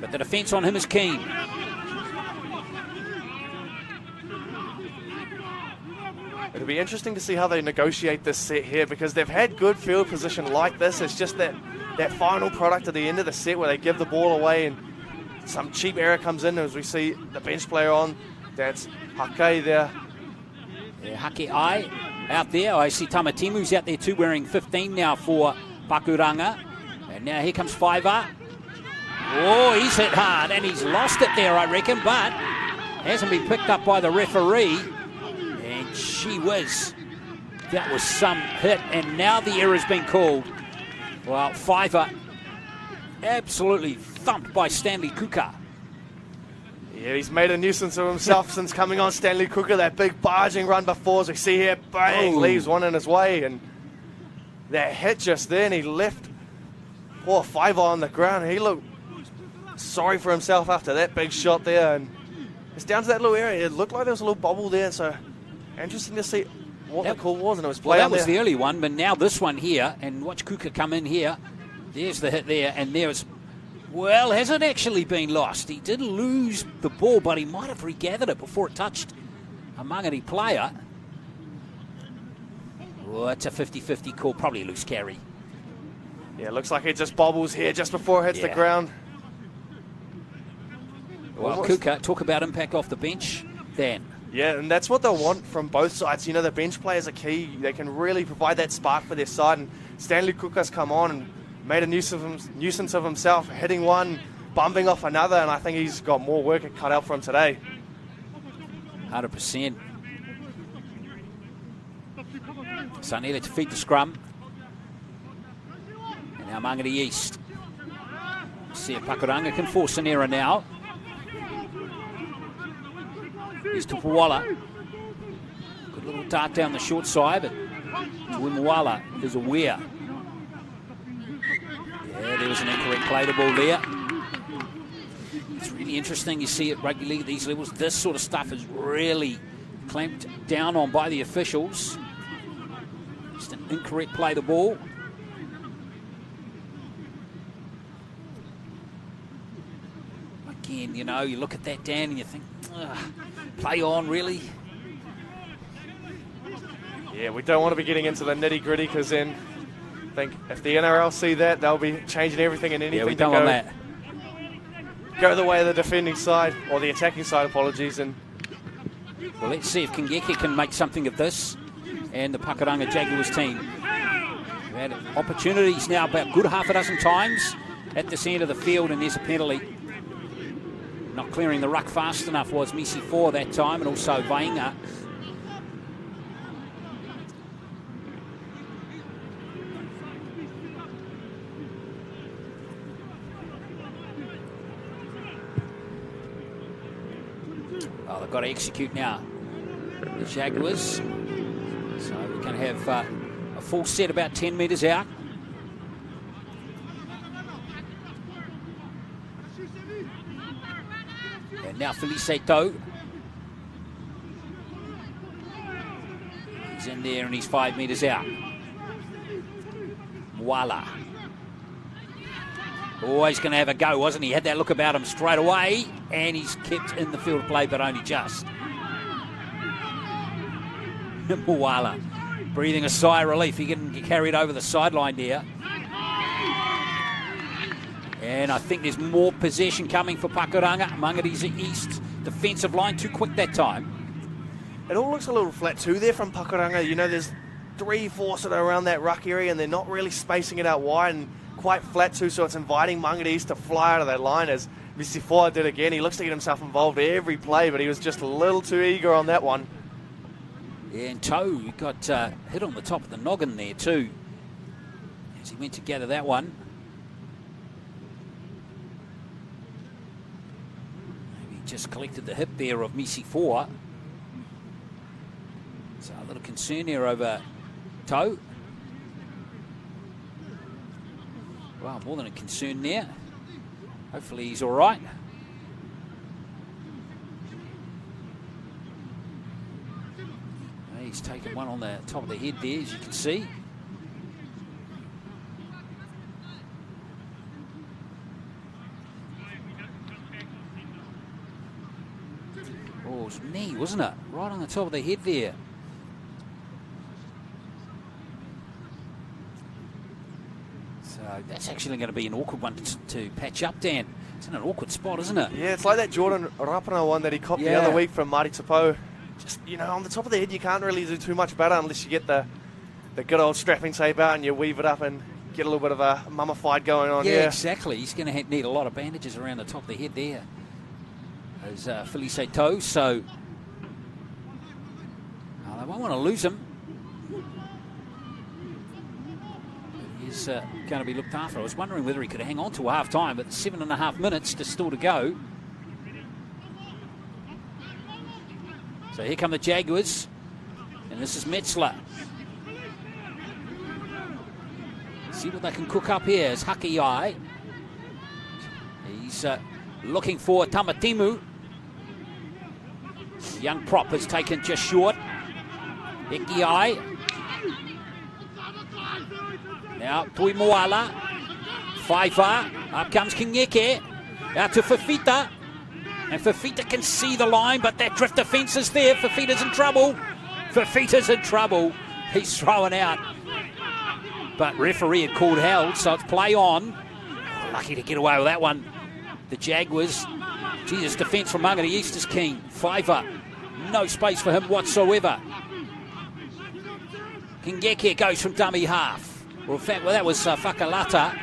But the defence on him is keen. It'll be interesting to see how they negotiate this set here, because they've had good field position like this. It's just that final product at the end of the set where they give the ball away and some cheap error comes in, as we see the bench player on. That's Hake there. Yeah, Hake Ai out there. I see Tamatimu's out there too, wearing 15 now for Pakuranga. And now here comes Fiver. Oh, he's hit hard and he's lost it there, I reckon, but hasn't been picked up by the referee. And gee whiz, that was some hit, and now the error's been called. Well, Fiver absolutely thumped by Stanley Kuka. Yeah, he's made a nuisance of himself since coming on. Stanley Kuka, that big barging run before, as we see here, bang, leaves one in his way, and that hit just then, he left poor Fiver on the ground. He looked sorry for himself after that big shot there, and it's down to that little area. It looked like there was a little bubble there, so interesting to see what the call was, and it was play. Well, that was the early one, but now this one here, and watch Kuka come in here. There's the hit there, and there's, well, hasn't actually been lost. He did lose the ball, but he might have regathered it before it touched a Mangere player. Oh, it's a 50-50 call, probably a loose carry. Yeah, it looks like it just bobbles here just before it hits the ground. Well, Kuka, talk about impact off the bench, Dan. Yeah, and that's what they'll want from both sides. You know, the bench players are key. They can really provide that spark for their side. And Stanley Kuka's come on and made a nuisance of himself, hitting one, bumping off another, and I think he's got more work cut out for him today. 100%. Sanela to feed the scrum. And now Mangere East. See if Pakuranga can force an error now. Here's to Puwala. Good little dart down the short side, but Wimawala is aware. Yeah, there was an incorrect play the ball there. It's really interesting. You see at rugby league at these levels, this sort of stuff is really clamped down on by the officials. Just an incorrect play the ball. Again, you know, you look at that, Dan, and you think, play on, really? Yeah, we don't want to be getting into the nitty-gritty, because then I think if the NRL see that, they'll be changing everything and anything. Yeah, we don't want that. Go the way of the defending side, or the attacking side, apologies. And well, let's see if Kingeki can make something of this, and the Pakuranga Jaguars team. We've had opportunities now about a good half a dozen times at this end of the field, and there's a penalty. Not clearing the ruck fast enough was Misi 4 that time, and also Vainga. Oh, they've got to execute now, the Jaguars. So we can have a full set about 10 metres out. And now Felice Tau. He's in there and he's 5 metres out. Mwala. Always going to have a go, wasn't he? Had that look about him straight away, and he's kept in the field of play, but only just. Mwala breathing a sigh of relief. He didn't get carried over the sideline there. And I think there's more possession coming for Pakuranga. Mangare's East defensive line too quick that time. It all looks a little flat too there from Pakuranga. You know, there's 3-4 sort of around that ruck area, and they're not really spacing it out wide, and quite flat too, so it's inviting Mangere East to fly out of that line, as Misifoa did again. He looks to get himself involved every play, but he was just a little too eager on that one. Yeah, and Tau got hit on the top of the noggin there too, as he went to gather that one. Maybe just collected the hip there of Misi 4. So a little concern here over Tau. Well, more than a concern there. Hopefully he's all right. He's taken one on the top of the head there, as you can see. Oh, it was knee, wasn't it? Right on the top of the head there. So that's actually going to be an awkward one to patch up, Dan. It's in an awkward spot, isn't it? Yeah, it's like that Jordan Rapana one that he copped the other week from Marty Tapo. Just, on the top of the head, you can't really do too much better unless you get the good old strapping tape out and you weave it up and get a little bit of a mummified going on. Yeah, exactly. He's going to need a lot of bandages around the top of the head there. Those Felice toes, so they won't want to lose him. He's going to be looked after. I was wondering whether he could hang on to half time, but 7.5 minutes still to go. So here come the Jaguars, and this is Metzler. See what they can cook up here. It's Hakiai. He's looking for Tamatimu. Young prop has taken just short. Hakiai. Now Tui Moala. Faiva. Up comes Kingeke. Out to Fafita. And Fafita can see the line, but that drift defence is there. Fafita's in trouble. Fafita's in trouble. He's throwing out. But referee had called held, so it's play on. Lucky to get away with that one. The Jaguars. Jesus, defence from Mangere East is keen. Fiver. No space for him whatsoever. Kingeke goes from dummy half. Well, in fact, that was Whakalata.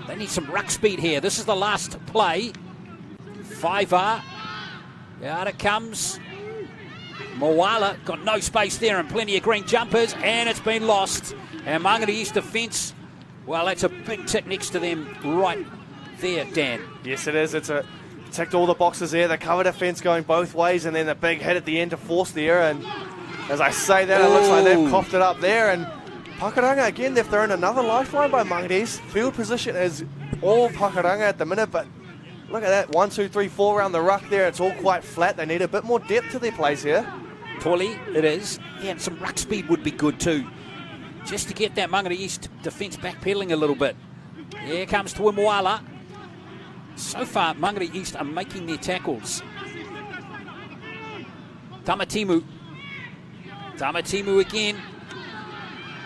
They need some ruck speed here. This is the last play. Fiver. Out it comes. Moala got no space there and plenty of green jumpers, and it's been lost. And Mangere East defence, well, that's a big tick next to them right there, Dan. Yes, it is. It's ticked all the boxes there. The cover defence going both ways, and then the big hit at the end to force the error. And as I say that, it looks like they've coughed it up there. And Pakuranga, again, they've thrown another lifeline by Mangere East. Field position is all Pakuranga at the minute, but look at that. 1, 2, 3, 4 around the ruck there. It's all quite flat. They need a bit more depth to their plays here. Tolly, it is. Yeah, and some ruck speed would be good too. Just to get that Mangere East defence backpedaling a little bit. Here comes Tuimuala. So far, Mangere East are making their tackles. Tamatimu. Tamatimu again.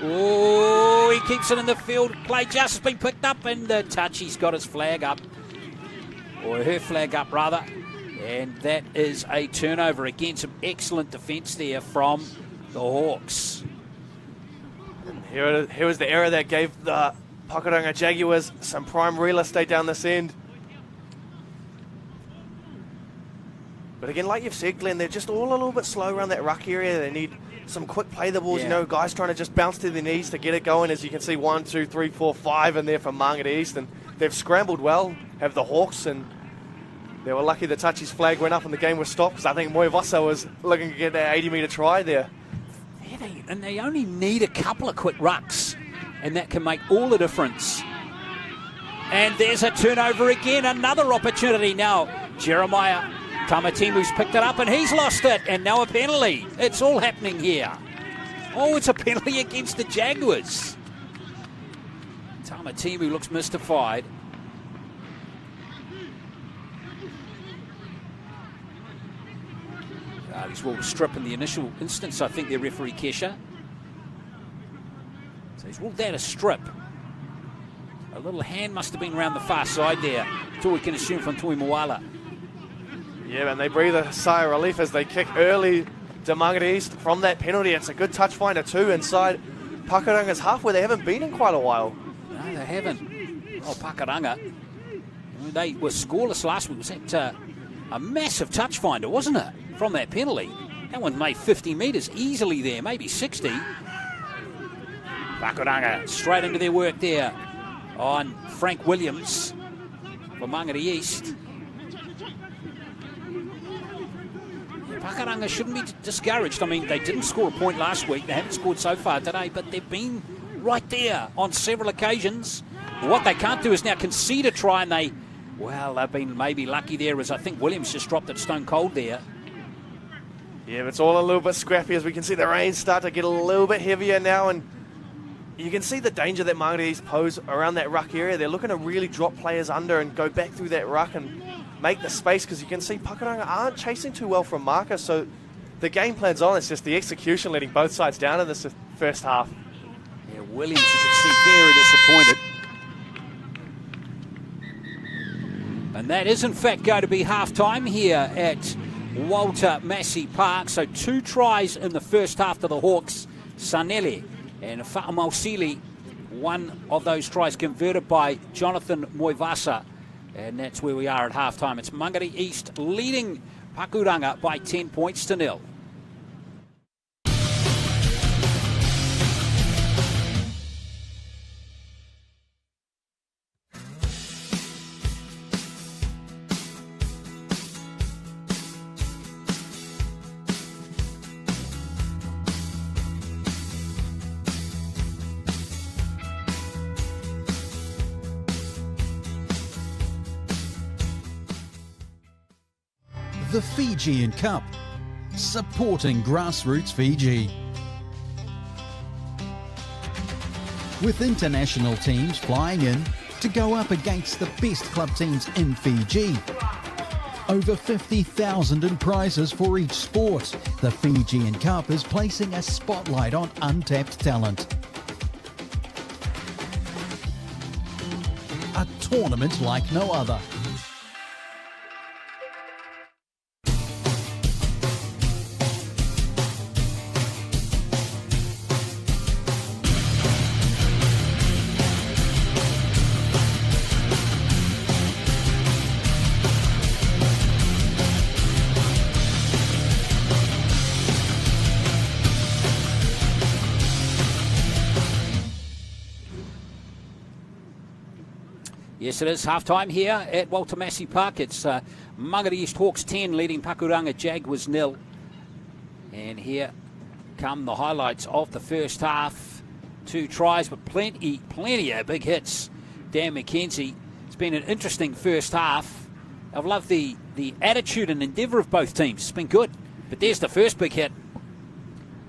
Oh, he keeps it in the field. Play just has been picked up, and the touch, he's got his flag up. Or her flag up, rather. And that is a turnover. Again, some excellent defence there from the Hawks. Here was the error that gave the Pakuranga Jaguars some prime real estate down this end. But again, like you've said, Glenn, they're just all a little bit slow around that ruck area. They need some quick play the balls, guys trying to just bounce to their knees to get it going. As you can see, 1, 2, 3, 4, 5 in there from Mangere East. And they've scrambled well, have the Hawks, and they were lucky the touchy's flag went up and the game was stopped, because I think Moivosa was looking to get that 80-metre try there. Yeah, and they only need a couple of quick rucks, and that can make all the difference. And there's a turnover again, another opportunity now. Jeremiah Tamatimu's picked it up and he's lost it, and now a penalty. It's all happening here. Oh, it's a penalty against the Jaguars. Tamatimu looks mystified. He's ruled a strip in the initial instance, I think, their referee Kesha. So he's ruled that a strip. A little hand must have been around the far side there. That's all we can assume from Tui Moala. Yeah, and they breathe a sigh of relief as they kick early to Mangere East from that penalty. It's a good touch finder too inside Pakuranga's half, where they haven't been in quite a while. No, they haven't. Oh, Pakuranga. They were scoreless last week. Was that a massive touch finder, wasn't it? From that penalty. That one made 50 metres easily there, maybe 60. Pakuranga straight into their work there on Frank Williams for Mangere East. Pakuranga shouldn't be discouraged. I mean, they didn't score a point last week. They haven't scored so far today, but they've been right there on several occasions. What they can't do is now concede a try, and they've been maybe lucky there, as I think Williams just dropped it stone cold there. Yeah, but it's all a little bit scrappy, as we can see the rain start to get a little bit heavier now, and you can see the danger that Mangere East pose around that ruck area. They're looking to really drop players under and go back through that ruck and make the space, because you can see Pakuranga aren't chasing too well from markers, so the game plan's on. It's just the execution letting both sides down in this first half. Yeah, Williams, you can see very And that is, in fact, going to be half-time here at Walter Massey Park. So 2 tries in the first half to the Hawks. Sanele and Fa'amausili, one of those tries converted by Jonathan Moivasa. And that's where we are at half-time. It's Mangere East leading Pakuranga by 10 points to 0. The Fijian Cup, supporting grassroots Fiji. With international teams flying in to go up against the best club teams in Fiji. Over 50,000 in prizes for each sport, the Fijian Cup is placing a spotlight on untapped talent. A tournament like no other. Yes, it is half-time here at Walter Massey Park. It's Mangere East Hawks 10 leading Pakuranga Jaguars 0. And here come the highlights of the first half. 2 tries, but plenty of big hits. Dan McKenzie. It's been an interesting first half. I've loved the attitude and endeavour of both teams. It's been good. But there's the first big hit.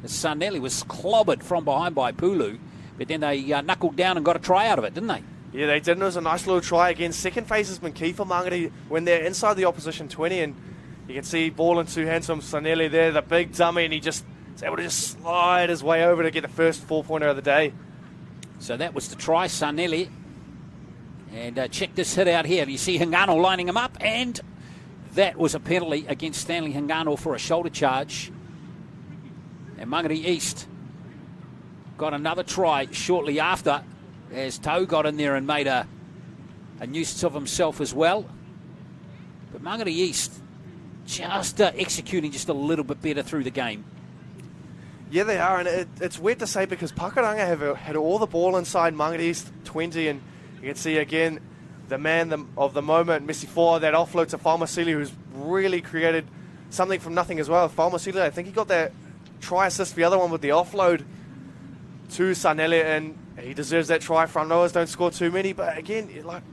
Sanelli was clobbered from behind by Pulu, but then they knuckled down and got a try out of it, didn't they? Yeah, they did. It was a nice little try again. Second phase has been key for Mangere when they're inside the opposition 20, and you can see ball in 2 hands from Sanele there, the big dummy, and he just is able to just slide his way over to get the first 4-pointer of the day. So that was the try, Sanele. And check this hit out here. You see Hingano lining him up, and that was a penalty against Stanley Hingano for a shoulder charge. And Mangere East got another try shortly after, as Toe got in there and made a nuisance of himself as well. But Mangere East just executing just a little bit better through the game. Yeah, they are, and it's weird to say because Pakuranga have had all the ball inside Mangere East 20, and you can see again the man of the moment, Messi 4, that offload to Falmasili, who's really created something from nothing as well. Falmasili, I think he got that try assist for the other one with the offload to Sanele, and he deserves that try. Front rowers don't score too many, but again, like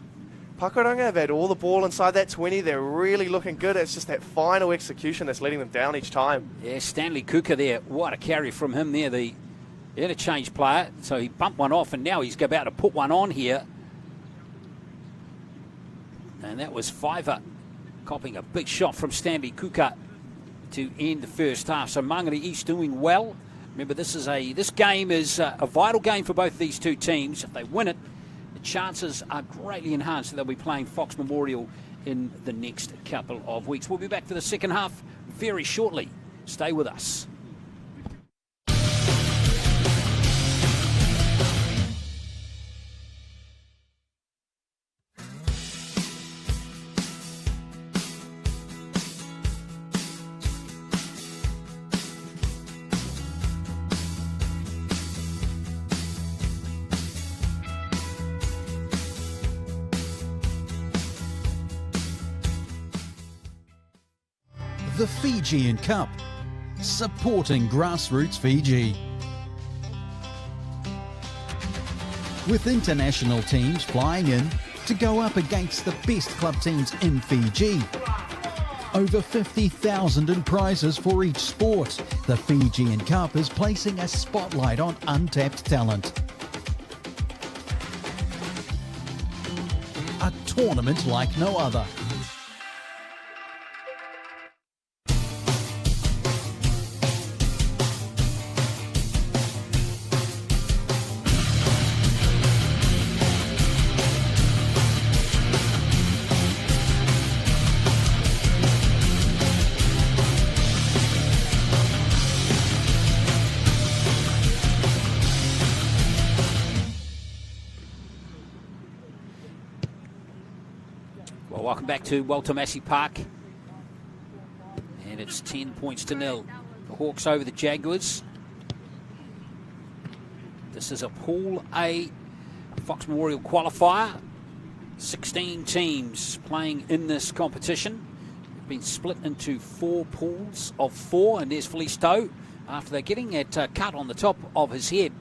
Pakuranga have had all the ball inside that 20. They're really looking good. It's just that final execution that's letting them down each time. Yeah, Stanley Kuka there. What a carry from him there, the interchange player. So he bumped one off, and now he's about to put one on here. And that was Fiver copping a big shot from Stanley Kuka to end the first half. So Mangere East doing well. Remember, this game is a vital game for both these two teams. If they win it, the chances are greatly enhanced that they'll be playing Fox Memorial in the next couple of weeks. We'll be back for the second half very shortly. Stay with us. The Fijian Cup, supporting grassroots Fiji. With international teams flying in to go up against the best club teams in Fiji. Over 50,000 in prizes for each sport, the Fijian Cup is placing a spotlight on untapped talent. A tournament like no other. Well, welcome back to Walter Massey Park. And it's 10 points to 0. The Hawks over the Jaguars. This is a Pool A Fox Memorial Qualifier. 16 teams playing in this competition. They've been split into 4 pools of 4, and there's Felisto after they're getting that cut on the top of his head.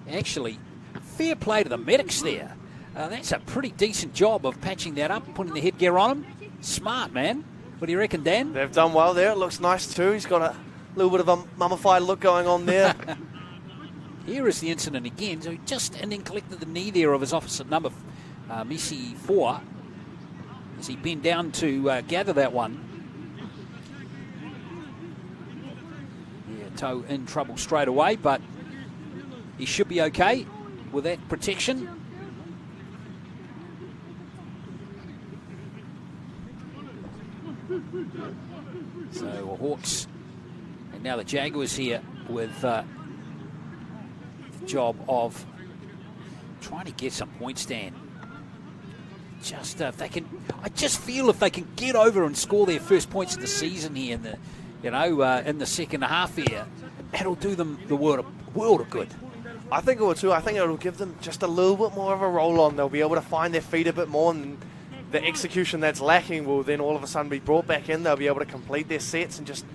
Actually, fair play to the medics there. That's a pretty decent job of patching that up, putting the headgear on him. Smart, man. What do you reckon, Dan? They've done well there. It looks nice too. He's got a little bit of a mummified look going on there. Here is the incident again. So he just and then collected the knee there of his opposite number, Missy 4, as he bent down to gather that one. Yeah, toe in trouble straight away, but he should be okay with that protection. So Hawks and now the Jaguars here with the job of trying to get some points, Dan. Just if they can, I just feel if they can get over and score their first points of the season here in the, in the second half here, that'll do them the world of good. I think it will too. I think it'll give them just a little bit more of a roll on. They'll be able to find their feet a bit more, and the execution that's lacking will then all of a sudden be brought back in. They'll be able to complete their sets and just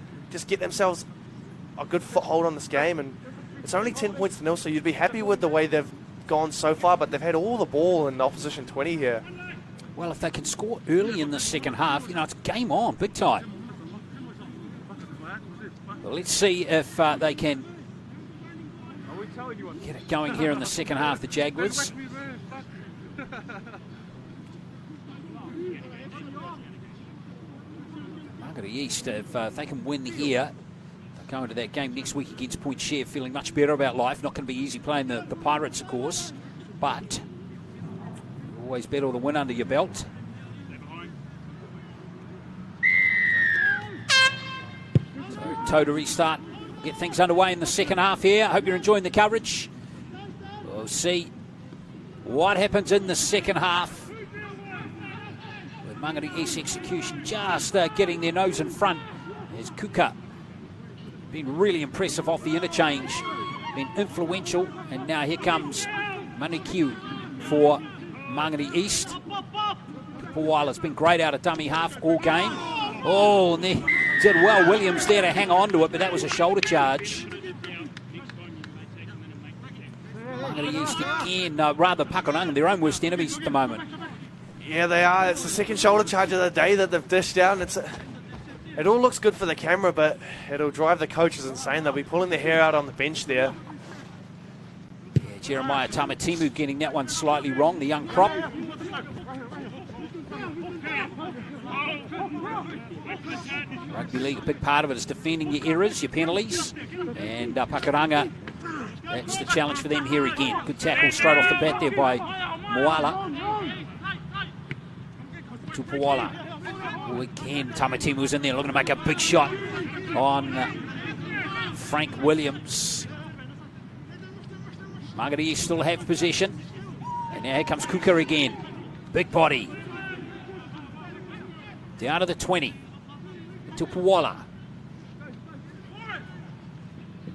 get themselves a good foothold on this game. And it's only 10 points to 0, so you'd be happy with the way they've gone so far, but they've had all the ball in the opposition 20 here. Well, if they can score early in the second half, it's game on, big time. Well, let's see if they can get it going here in the second half, the Jaguars. Mangere East, if they can win here, they'll go into that game next week against Point Share feeling much better about life. Not going to be easy playing the Pirates, of course, but always better with a win under your belt. So, toe to restart. Get things underway in the second half here. I hope you're enjoying the coverage. We'll see what happens in the second half. With Mangere East execution just getting their nose in front. There's Kuka. Been really impressive off the interchange. Been influential. And now here comes Manikiu for Mangere East. Pawala's been great out of dummy half all game. Oh, and they did well. Williams there to hang on to it, but that was a shoulder charge. Mangere East again, rather Pakuranga, their own worst enemies at the moment. Yeah, they are. It's the second shoulder charge of the day that they've dished down. It all looks good for the camera, but it'll drive the coaches insane. They'll be pulling their hair out on the bench there. Yeah, Jeremiah Tamatimu getting that one slightly wrong, the young prop. Rugby league, a big part of it is defending your errors, your penalties. And Pakuranga, that's the challenge for them here again. Good tackle straight off the bat there by Moala. To Pawala. Oh, again, Tamatimu was in there looking to make a big shot on Frank Williams. Mangere East still have possession. And now here comes Kuka again. Big body. Down to the 20. To Pawala.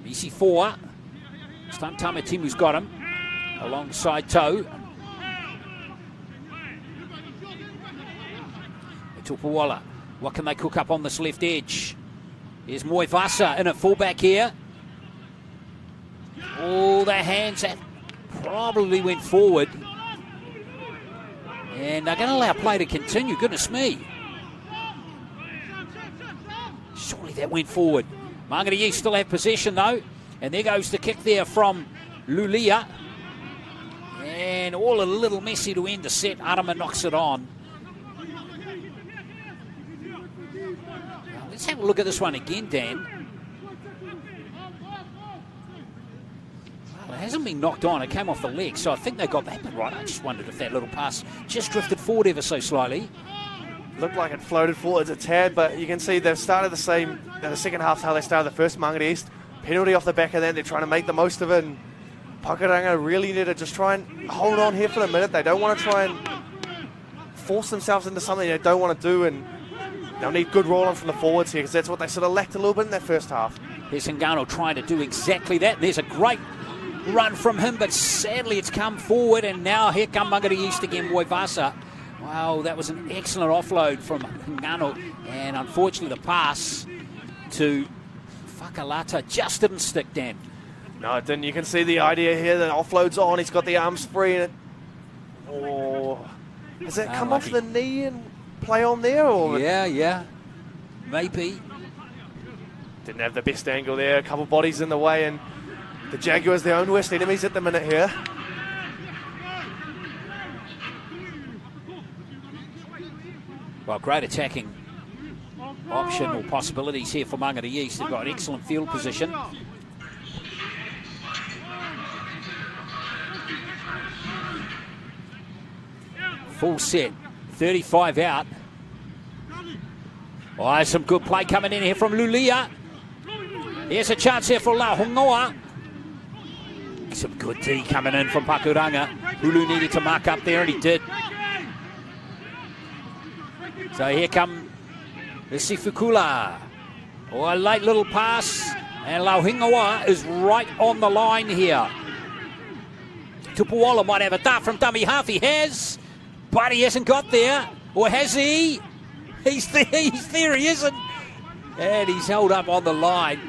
Misi 4. This time Tamatimu's got him. Alongside Toe. To Pawala. What can they cook up on this left edge? Here's Moivasa in at fullback here. Oh, the hands that probably went forward. And they're going to allow play to continue. Goodness me. Surely that went forward. Mangere East still have possession though. And there goes the kick there from Lulia. And all a little messy to end the set. Arama knocks it on. Now, let's have a look at this one again, Dan. Well, it hasn't been knocked on. It came off the leg. So I think they got that bit right. I just wondered if that little pass just drifted forward ever so slightly. Looked like it floated forwards a tad, but you can see they've started the same in the second half how they started the first. Mangere East penalty off the back of that. They're trying to make the most of it. And Pakuranga really need to just try and hold on here for a minute. They don't want to try and force themselves into something they don't want to do, and they'll need good rolling from the forwards here because that's what they sort of lacked a little bit in that first half. Here's Ngano trying to do exactly that. There's a great run from him, but sadly it's come forward, and now here come Mangere East again, Moivasa. Wow, that was an excellent offload from Ngano, and unfortunately the pass to Whakalata just didn't stick, Dan. No, it didn't. You can see the idea here. The offload's on. He's got the arms free. And has it come off the knee and play on there? Or Yeah. Maybe. Didn't have the best angle there. A couple bodies in the way, and the Jaguars, their own worst enemies at the minute here. Well, great attacking option or possibilities here for Mangere East. They've got excellent field position. Full set, 35 out. Oh, some good play coming in here from Lulia. Here's a chance here for La Hongoa. Some good D coming in from Pakuranga. Hulu needed to mark up there, and he did. So here come the Sifukula. Oh, a late little pass, and La Hongoa is right on the line here. Tupuola might have a dart from dummy half. He has, but he hasn't got there. Or has he? He's there, he isn't. And he's held up on the line.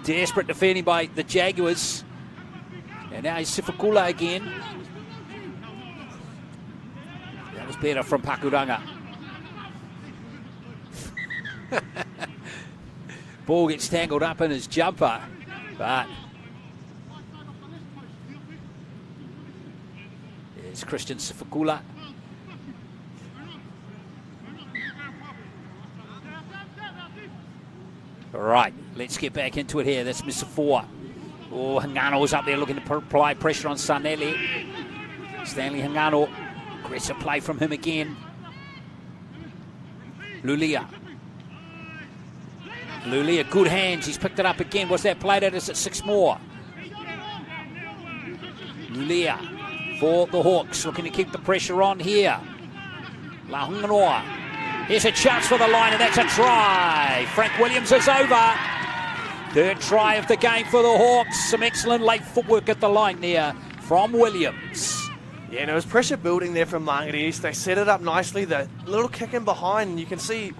Desperate defending by the Jaguars. And now he's Sifukula again. That was better from Pakuranga. Ball gets tangled up in his jumper. But there's Christian Sifukula. All right, let's get back into it here. That's Mr. 4. Oh, Hangano was up there looking to apply pressure on Sanelli. Stanley Hangano. Aggressive play from him again. Lulia, good hands. He's picked it up again. What's that played at? Is it 6 more? Lulia for the Hawks, looking to keep the pressure on here. La Hunganoa. Here's a chance for the line, and that's a try. Frank Williams is over. Third try of the game for the Hawks. Some excellent late footwork at the line there from Williams. Yeah, and it was pressure building there from Mangere East. They set it up nicely. The little kick in behind, and you can see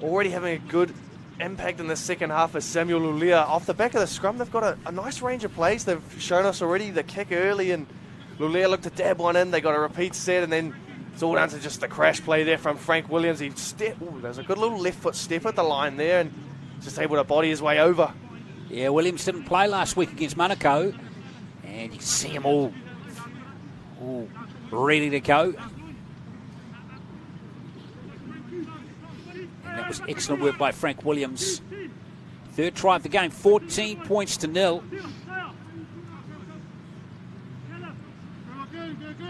already having a good impact in the second half as Samuel Lulia. Off the back of the scrum, they've got a nice range of plays. They've shown us already the kick early, and Lulia looked to dab one in. They got a repeat set, and then it's all down to just the crash play there from Frank Williams. There's a good little left foot step at the line there, and just able to body his way over. Yeah, Williams didn't play last week against Manukau, and you can see him all ready to go. And that was excellent work by Frank Williams. Third try of the game, 14 points to 0.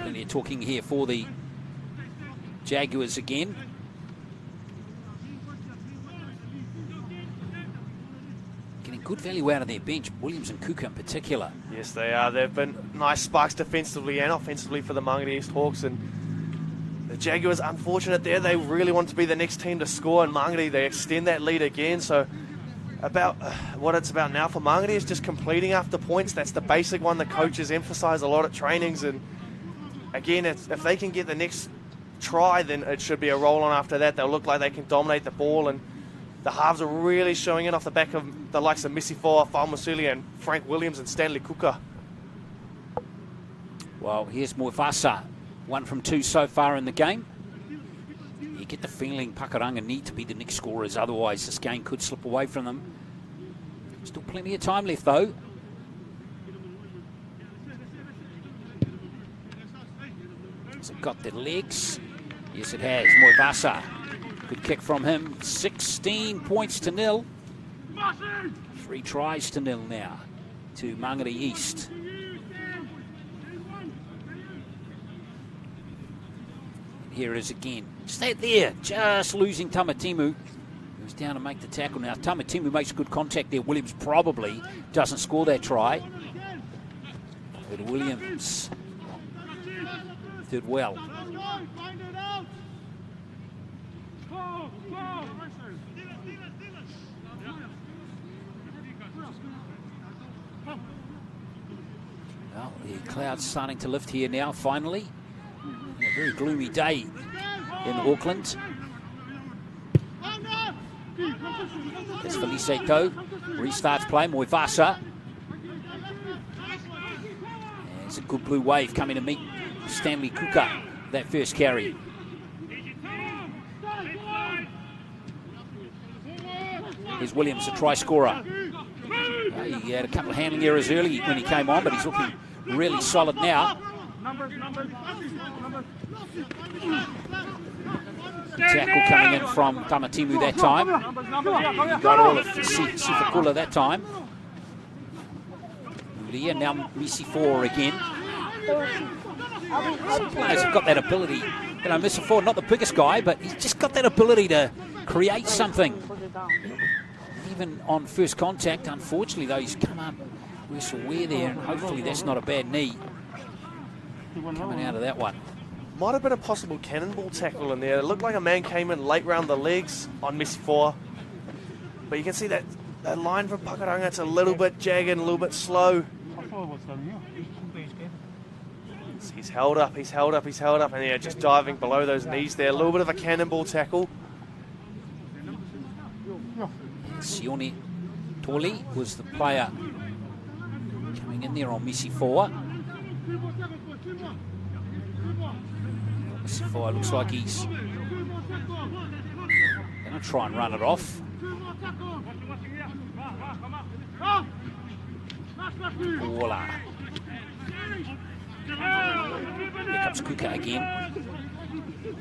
Plenty of talking here for the Jaguars again. Getting good value out of their bench, Williams and Kuka in particular. Yes, they are. They've been nice sparks defensively and offensively for the Mangere East Hawks, and the Jaguars, unfortunate there. They really want to be the next team to score, and Mangere, they extend that lead again. So about what it's about now for Mangere is just completing after points. That's the basic one the coaches emphasize a lot at trainings, and again, if they can get the next try, then it should be a roll-on after that. They'll look like they can dominate the ball, and the halves are really showing it off the back of the likes of Missy Foa, Fa'amusili, and Frank Williams and Stanley Kuka. Well, here's Moivasa, 1 from 2 so far in the game. You get the feeling Pakuranga need to be the next scorers, otherwise this game could slip away from them. Still plenty of time left though. Has it got the legs? Yes, it has. Moivasa. Good kick from him. 16 points to 0. 3 tries to 0 now to Mangere East. Here it is again. Stay there. Just losing Tamatimu. He was down to make the tackle now. Tamatimu makes good contact there. Williams probably doesn't score that try. But Williams did well. Well, the clouds starting to lift here now, finally. A very gloomy day in Auckland. It's Feliceto. Restarts play. Moivasa. There's a good blue wave coming to meet Stanley Kuka. That first carry. Here's Williams, a try scorer. He had a couple of handling errors early when he came on, but he's looking really solid now. Tackle coming in from Tamatimu that time. He got all of Sifakula that time. Now Misi 4 again. Some players have got that ability. You know, Misi 4, not the biggest guy, but he's just got that ability to create something. Even on first contact, unfortunately, though, he's come up wrestle wear there, and hopefully that's not a bad knee coming out of that one. Might have been a possible cannonball tackle in there. It looked like a man came in late round the legs on Missy 4. But you can see that line from Pakuranga, it's a little bit jagged, a little bit slow. He's held up, he's held up, he's held up, and yeah, just diving below those knees there. A little bit of a cannonball tackle. Sione Toli was the player coming in there on Missy 4. Missy 4 looks like he's going to try and run it off. Voila. Here comes Kuka again.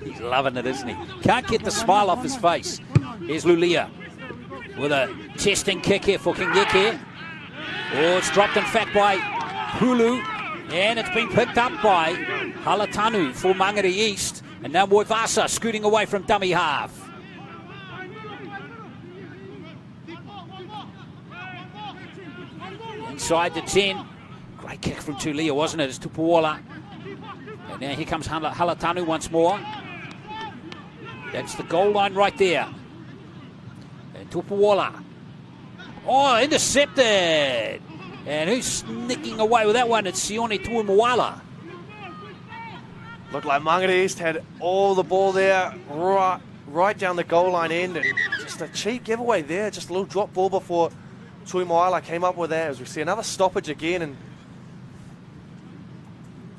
He's loving it, isn't he? Can't get the smile off his face. Here's Lulia with a testing kick here for Kingeke. Oh, it's dropped in fact by Hulu, and it's been picked up by Halatanu for Mangere East. And now Moivasa scooting away from dummy half. Inside the 10. Great kick from Tulia, wasn't it? It's Tupuola. And now here comes Halatanu once more. That's the goal line right there. And Tupuola. Oh, intercepted. And who's sneaking away with that one? It's Sione Tuimawala. Looked like Mangere East had all the ball there, right down the goal line end. And just a cheap giveaway there. Just a little drop ball before Tuimawala came up with that. As we see another stoppage again. And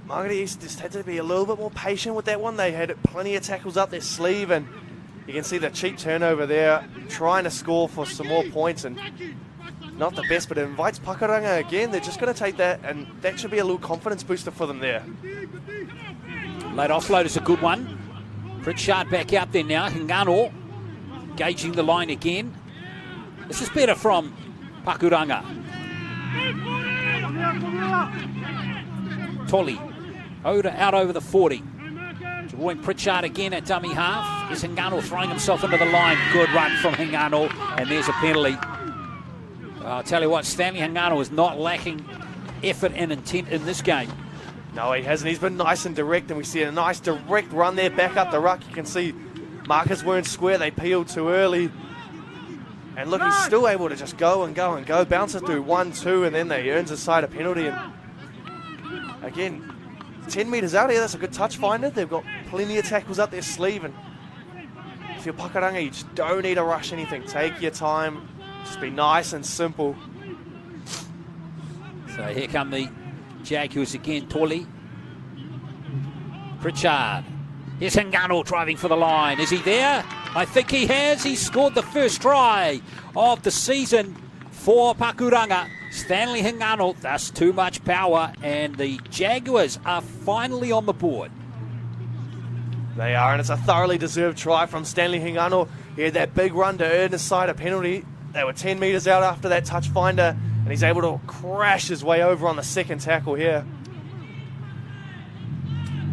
Mangere East just had to be a little bit more patient with that one. They had plenty of tackles up their sleeve, and you can see the cheap turnover there, trying to score for some more points, and not the best, but it invites Pakuranga again. They're just going to take that, and that should be a little confidence booster for them there. Late offload is a good one. Pritchard back out there now. Hingano gauging the line again. This is better from Pakuranga. Tolly out over the 40. Drawing Pritchard again at dummy half. Is Hingano throwing himself into the line. Good run from Hingano, and there's a penalty. I'll tell you what, Stanley Hingano is not lacking effort and intent in this game. No, he hasn't. He's been nice and direct, and we see a nice direct run there back up the ruck. You can see markers weren't square. They peeled too early. And look, he's still able to just go and go and go. Bounce it through 1-2, and then they earns aside a penalty. And again, 10 metres out here, that's a good touch finder. They've got plenty of tackles up their sleeve. And if you're Pakuranga, you just don't need to rush anything. Take your time. Just be nice and simple. So here come the Jaguars again. Tolly. Pritchard. Here's Hingano driving for the line. Is he there? I think he has. He scored the first try of the season for Pakuranga. Stanley Hingano, that's too much power, and the Jaguars are finally on the board. They are, and it's a thoroughly deserved try from Stanley Hingano. He had that big run to earn aside a penalty. They were 10 metres out after that touch finder, and he's able to crash his way over on the second tackle here.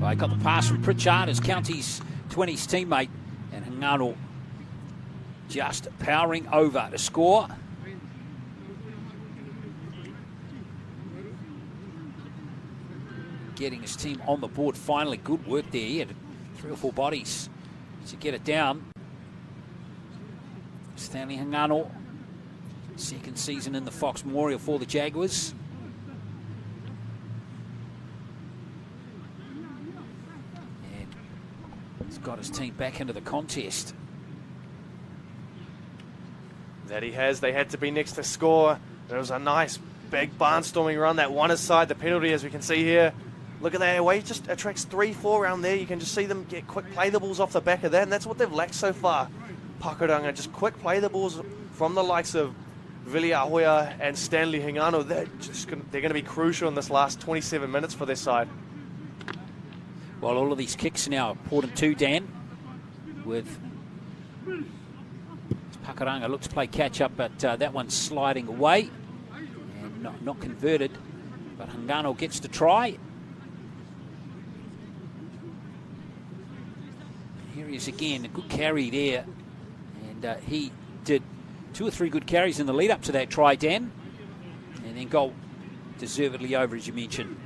Well, he got the pass from Pritchard, his Counties 20s teammate, and Hingano just powering over to score. getting his team on the board finally. Good work there. He had 3 or 4 bodies to get it down. Stanley Hangano, second season in the Fox Memorial for the Jaguars. And he's got his team back into the contest. That he has. They had to be next to score. It was a nice big barnstorming run that won his side. The penalty, as we can see here. Look at that away. Just attracts 3-4 around there. You can just see them get quick play the balls off the back of that, and that's what they've lacked so far. Pakuranga, just quick play the balls from the likes of Villiahoya and Stanley Hingano. They're going to be crucial in this last 27 minutes for their side. Well, all of these kicks now important too, Dan, with Pakuranga looks to play catch up, but that one's sliding away and not converted. But Hangano gets to try. Here he is again, a good carry there. And he did 2 or 3 good carries in the lead up to that try, Dan. And then goal deservedly over, as you mentioned.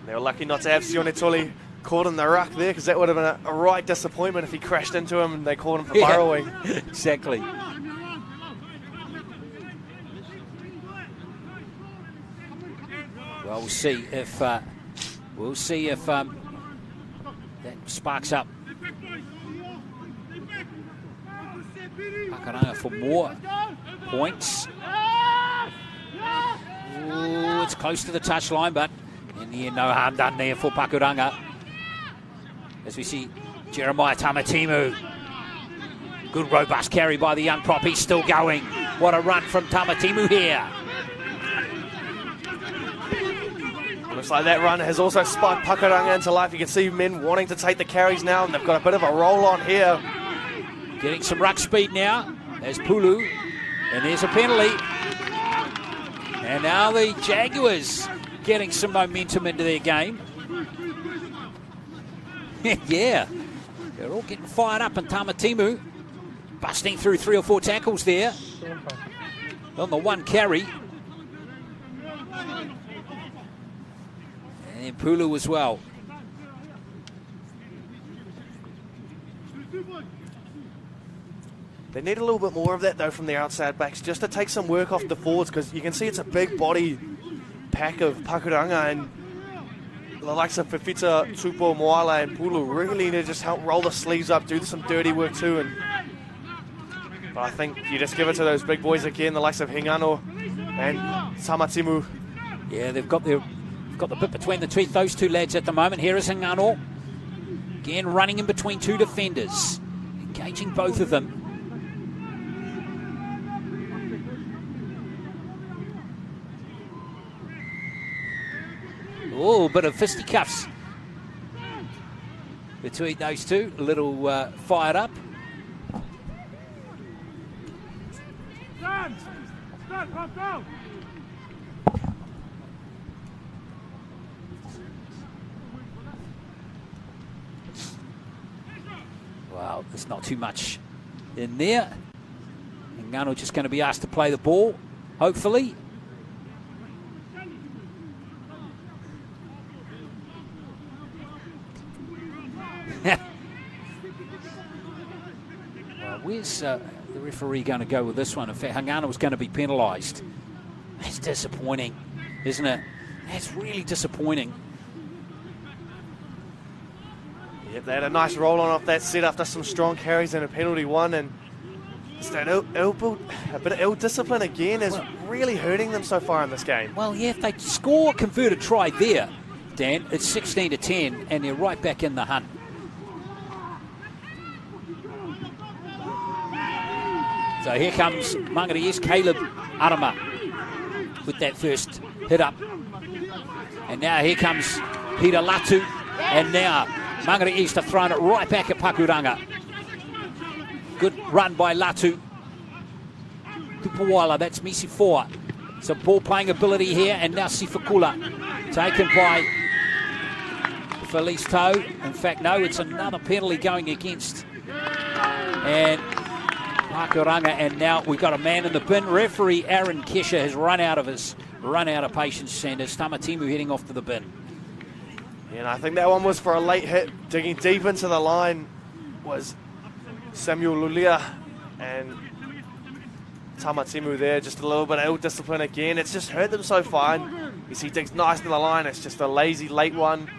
They were lucky not to have Sione Toli caught in the ruck there, because that would have been a right disappointment if he crashed into him and they called him for burrowing. Exactly. Well, we'll see if that sparks up Pakuranga for more points. Ooh, it's close to the touchline, but in the end, no harm done there for Pakuranga. As we see Jeremiah Tamatimu. Good robust carry by the young prop. He's still going. What a run from Tamatimu here. Looks like that run has also spiked Pakuranga into life. You can see men wanting to take the carries now, and they've got a bit of a roll on here. Getting some ruck speed now as Pulu. And there's a penalty. And now the Jaguars getting some momentum into their game. Yeah, they're all getting fired up, and Tamatimu busting through 3 or 4 tackles there on the one carry. And Pulu as well. They need a little bit more of that, though, from their outside backs, just to take some work off the forwards, because you can see it's a big body pack of Pakuranga, and the likes of Fifita, Tupo, Moala and Pulu really need to just help roll the sleeves up, do some dirty work too. But I think you just give it to those big boys again, the likes of Hingano and Tamatimu. Yeah, they've got the bit between those 2 lads at the moment. Here is Hingano. Again, running in between 2 defenders. Engaging both of them. Oh, bit of fisticuffs between those 2. A little fired up. Well, there's not too much in there. And Ngano just going to be asked to play the ball, hopefully. Well, where's the referee going to go with this one? In fact, Hangano was going to be penalised. That's disappointing, isn't it? That's really disappointing. Yep, they had a nice roll on off that set after some strong carries and a penalty one, and just a bit of ill discipline again is really hurting them so far in this game. Well, yeah, if they score a converted try there, Dan, it's 16-10, and they're right back in the hunt. So here comes Mangere's Caleb Arama with that first hit up. And now here comes Peter Latu. And now Mangere East have thrown it right back at Pakuranga. Good run by Latu. Tupawala, that's Misi 4. Some ball playing ability here. And now Sifakula taken by Felice Toe. In fact, no, it's another penalty going against. And Pakuranga, and now we've got a man in the bin. Referee Aaron Kesher has run out of patience, and it's Tamatimu heading off to the bin. Yeah, and I think that one was for a late hit. Digging deep into the line was Samuel Lulia, and Tamatimu there, just a little bit of ill-discipline again. It's just hurt them so far. And you see, he digs nice into the line. It's just a lazy late one.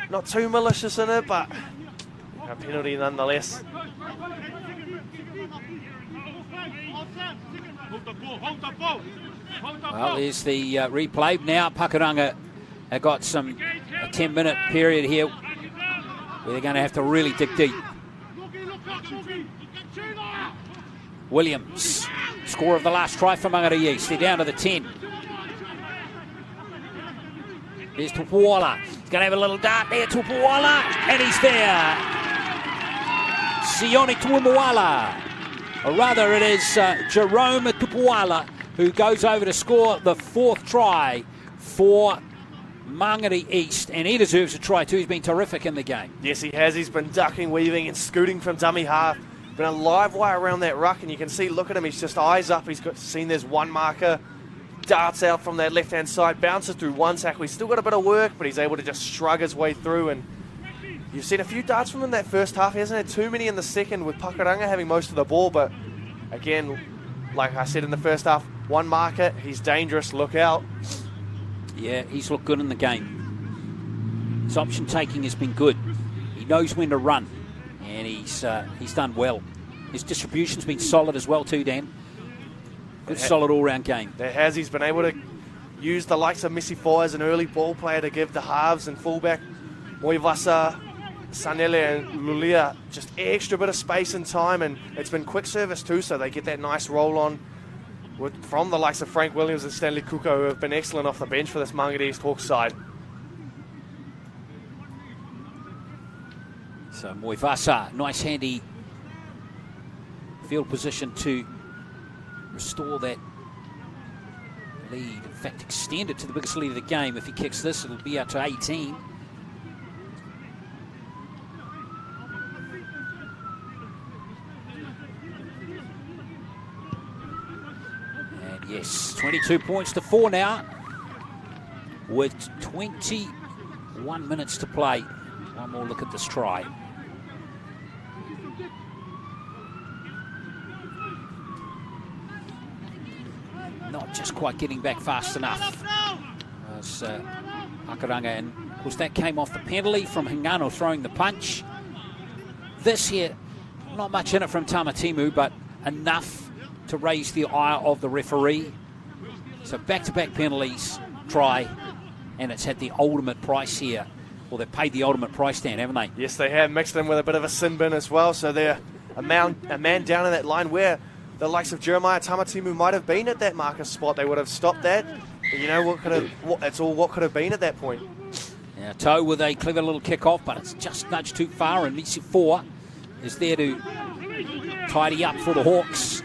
Not too malicious in it, but a penalty nonetheless. Well, there's the replay. Now Pakuranga have got a 10-minute period here where they're going to have to really dig deep. Williams, score of the last try for Mangere East. They're down to the 10. Here's Tupuola. He's going to have a little dart there, Tupuola, and he's there. Sione Tuimuala. Or rather, it is Jerome Tupuola who goes over to score the 4th try for Mangere East, and he deserves a try too. He's been terrific in the game. Yes, he has. He's been ducking, weaving, and scooting from dummy half. Been a live wire around that ruck, and you can see, look at him, he's just eyes up. He's seen there's one marker, darts out from that left-hand side, bounces through one tackle. He's still got a bit of work, but he's able to just shrug his way through, and you've seen a few darts from him in that first half. He hasn't had too many in the second, with Pakuranga having most of the ball, but again, like I said in the first half, one marker, he's dangerous, look out. Yeah, he's looked good in the game. His option taking has been good. He knows when to run, and he's done well. His distribution's been solid as well too, Dan. Good, solid all-round game. There has. He's been able to use the likes of Messi Four as an early ball player to give the halves and fullback Moivasa, Sanele and Lulia just extra bit of space and time, and it's been quick service too, so they get that nice roll on from the likes of Frank Williams and Stanley Kuko, who have been excellent off the bench for this Mangere East Hawks side. So Moivasa, nice handy field position to restore that lead. In fact, extend it to the biggest lead of the game. If he kicks this, it'll be out to 18. And yes, 22 points to 4 now, with 21 minutes to play. One more look at this try. Not just quite getting back fast enough. As Pakuranga, and of course that came off the penalty from Hingano throwing the punch. This here, not much in it from Tamatimu, but enough to raise the ire of the referee. So back-to-back penalties, try, and it's had the ultimate price here. Well, they've paid the ultimate price, Dan, haven't they? Yes, they have. Mixed in with a bit of a sin bin as well, so they're a man down in that line where the likes of Jeremiah Tamatimu might have been at that marker spot. They would have stopped that. But you know what could have been at that point. Now Toe with a clever little kick-off, but it's just nudged too far, and Misi 4 is there to tidy up for the Hawks.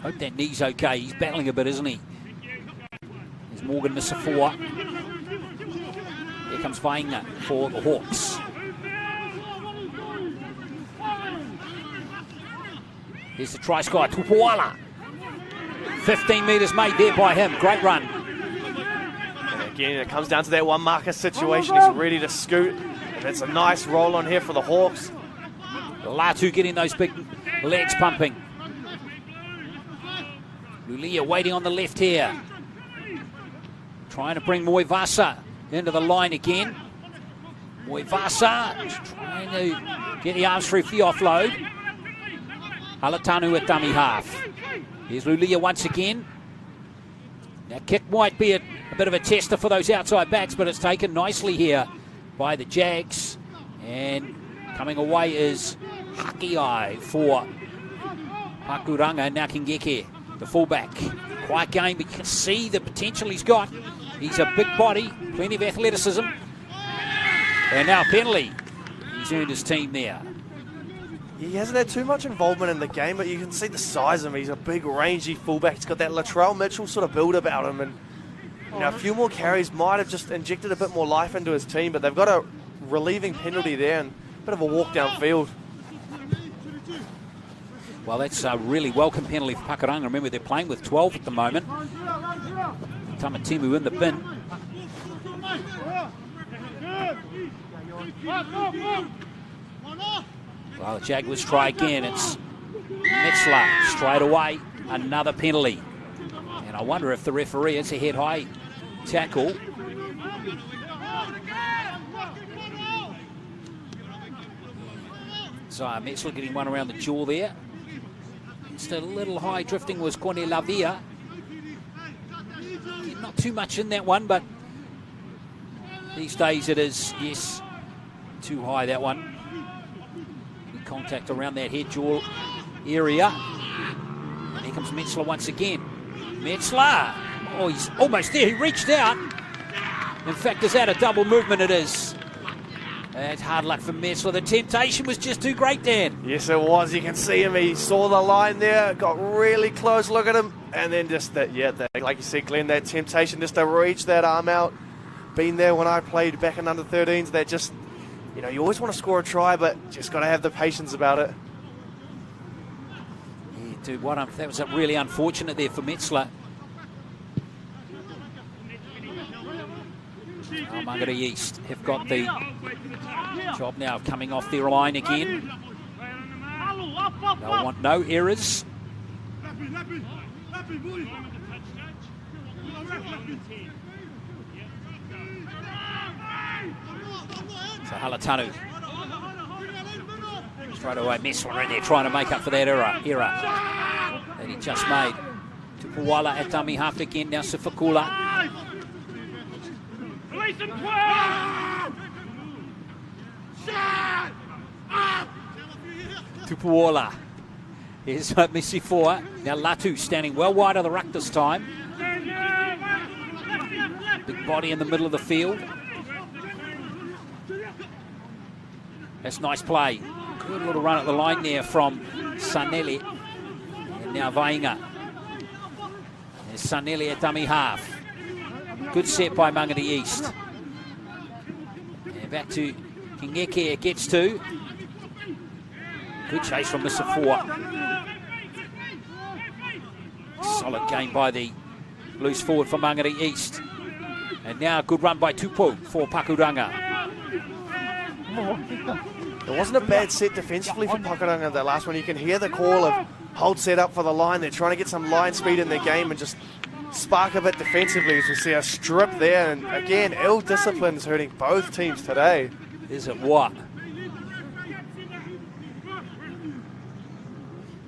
Hope that knee's okay. He's battling a bit, isn't he? There's Morgan Missa 4. Here comes Vainga for the Hawks. Here's the try scorer, Tupuola. 15 metres made there by him. Great run. And again, it comes down to that one marker situation. He's ready to scoot. And it's a nice roll on here for the Hawks. Latu getting those big legs pumping. Lulia waiting on the left here. Trying to bring Moivasa into the line again. Moivasa trying to get the arms free for the offload. Halatanu at dummy half. Here's Lulia once again. Now kick might be a bit of a tester for those outside backs, but it's taken nicely here by the Jags. And coming away is Hakiai for Pakuranga. Now Kingeke, the fullback. Quiet game, but you can see the potential he's got. He's a big body, plenty of athleticism. And now penalty. He's earned his team there. He hasn't had too much involvement in the game, but you can see the size of him. He's a big, rangy fullback. He's got that Latrell Mitchell sort of build about him. And you know, a few more carries might have just injected a bit more life into his team, but they've got a relieving penalty there and a bit of a walk downfield. Well, that's a really welcome penalty for Pakuranga. Remember, they're playing with 12 at the moment. Tamatimu in the bin. Well, the Jaguars try again. It's Metzler straight away. Another penalty. And I wonder if the referee, it's a head-high tackle. So Metzler getting one around the jaw there. Just a little high drifting was Kone Lavia. Not too much in that one, but these days it is, yes, too high, that one. Good contact around that head jaw area. And here comes Metzler once again. Metzler! Oh, he's almost there. He reached out. In fact, is that a double movement? It is. That's hard luck for Metzler. The temptation was just too great, Dan. Yes, it was. You can see him. He saw the line there, got really close, look at him, and then just that, like you said, Glenn, that temptation just to reach that arm out. Been there when I played back in under 13s. That just, you always want to score a try, but just got to have the patience about it. Yeah, dude, that was really unfortunate there for Metzler. Mangere East have got the job now of coming off their line again. They'll want no errors. So Halatanu. Straight away, Metzler in there trying to make up for that error that he just made. Tupuwala at dummy half again, now Sifakula. Tupuola. Here's Missy 4. Now Latu standing well wide of the ruck this time. Big body in the middle of the field. That's nice play. Good little run at the line there from Sanelli. And now Vainga. There's Sanelli at dummy half. Good set by Mangere East. And back to Kingeke it gets to. Good chase from Mr. 4. Solid game by the loose forward for Mangere East. And now a good run by Tupu for Pakuranga. It wasn't a bad set defensively for Pakuranga, that last one. You can hear the call of hold set up for the line. They're trying to get some line speed in their game and just spark a bit defensively, as we see a strip there. And again, ill-discipline is hurting both teams today. Is it what?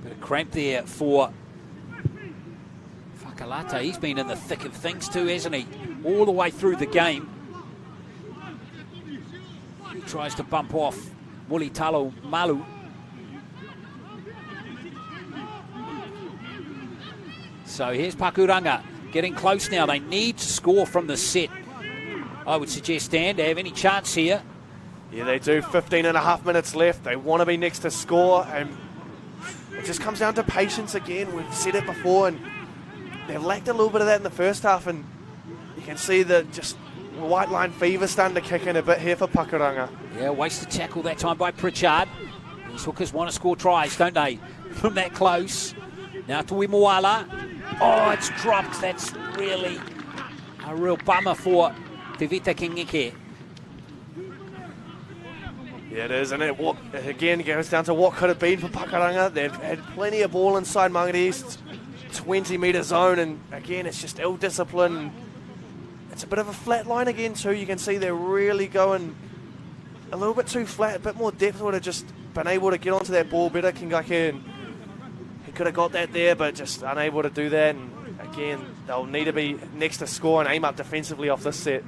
Bit of cramp there for Whakalata. He's been in the thick of things too, hasn't he? All the way through the game. He tries to bump off Mulitalo Malu. So here's Pakuranga getting close now. They need to score from the set, I would suggest, Dan, to have any chance here. Yeah, they do. 15 and a half minutes left. They want to be next to score, and it just comes down to patience again. We've said it before, and they've lacked a little bit of that in the first half, and you can see that just white line fever starting to kick in a bit here for Pakuranga. Yeah, wasted tackle that time by Pritchard. These hookers want to score tries, don't they? From that close. Now to Wimawala. Oh, it's dropped. That's really a real bummer for Tevita Kingeke. Yeah, it is, and it again goes down to what could have been for Pakuranga. They've had plenty of ball inside Mangere East 20-metre zone, and again, it's just ill-discipline. It's a bit of a flat line again too. You can see they're really going a little bit too flat. A bit more depth would have just been able to get onto that ball better, Kingake, and he could have got that there, but just unable to do that. And again, they'll need to be next to score and aim up defensively off this set.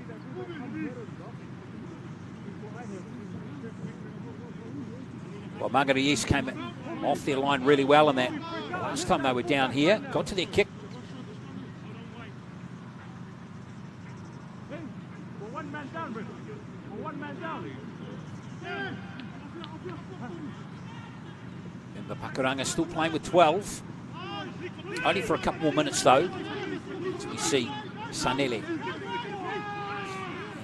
Well, Mangere East came off their line really well in that last time they were down here. Got to their kick. And the Pakuranga still playing with 12. Only for a couple more minutes though. As we see Sanelli.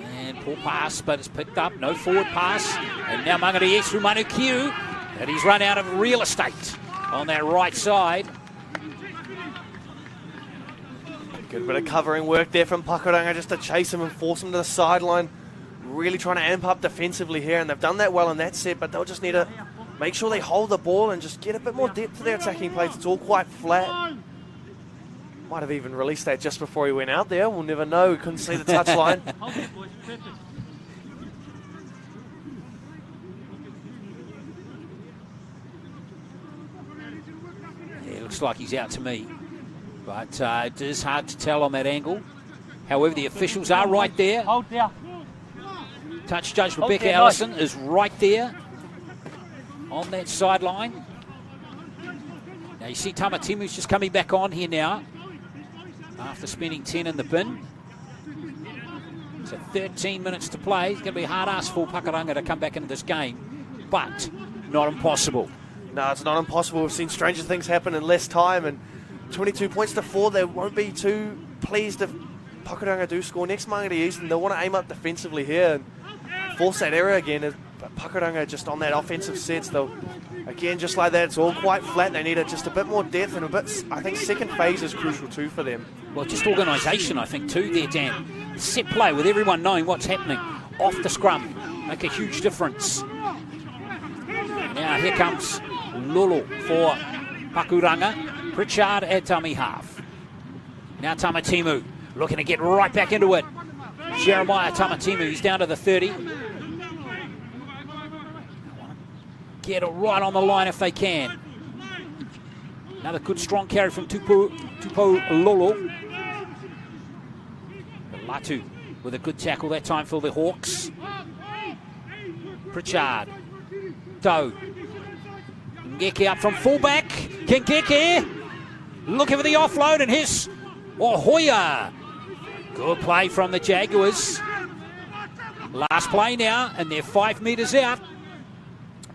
And poor pass, but it's picked up. No forward pass. And now Mangere East through Manu Kiu. And he's run out of real estate. on that right side. Good bit of covering work there from Pakuranga just to chase him and force him to the sideline. Really trying to amp up defensively here, and they've done that well in that set, but they'll just need to make sure they hold the ball and just get a bit more depth to their attacking plays. It's all quite flat. Might have even released that just before he went out there. We'll never know. We couldn't see the touchline. Yeah, looks like he's out to me. But it is hard to tell on that angle. However, the officials are right there. Hold there. Touch judge Rebecca Allison is right there on that sideline. Now you see Tamatimu's just coming back on here now after spending 10 in the bin. So 13 minutes to play. It's going to be a hard ask for Pakuranga to come back into this game, but not impossible. No, it's not impossible. We've seen stranger things happen in less time, and 22 points to 4. They won't be too pleased if Pakuranga do score next Mangere East, and they'll want to aim up defensively here and force that error again. But Pakuranga just on that offensive sets, they'll, again, just like that, it's all quite flat. They need just a bit more depth and a bit, I think second phase is crucial too for them. Well, just organisation, I think, too there, Dan. Set play with everyone knowing what's happening off the scrum. Make a huge difference. Now here comes Lulu for Pakuranga. Pritchard at dummy half. Now Tamatimu looking to get right back into it. Jeremiah Tamatimu, he's down to the 30. Get it right on the line if they can. Another good strong carry from Tupo Lolo. Latu with a good tackle that time for the Hawks. Pritchard. Doe. Ngeke up from fullback. Ngeke looking for the offload, and here's Hoya. Good play from the Jaguars. Last play now, and they're 5 metres out.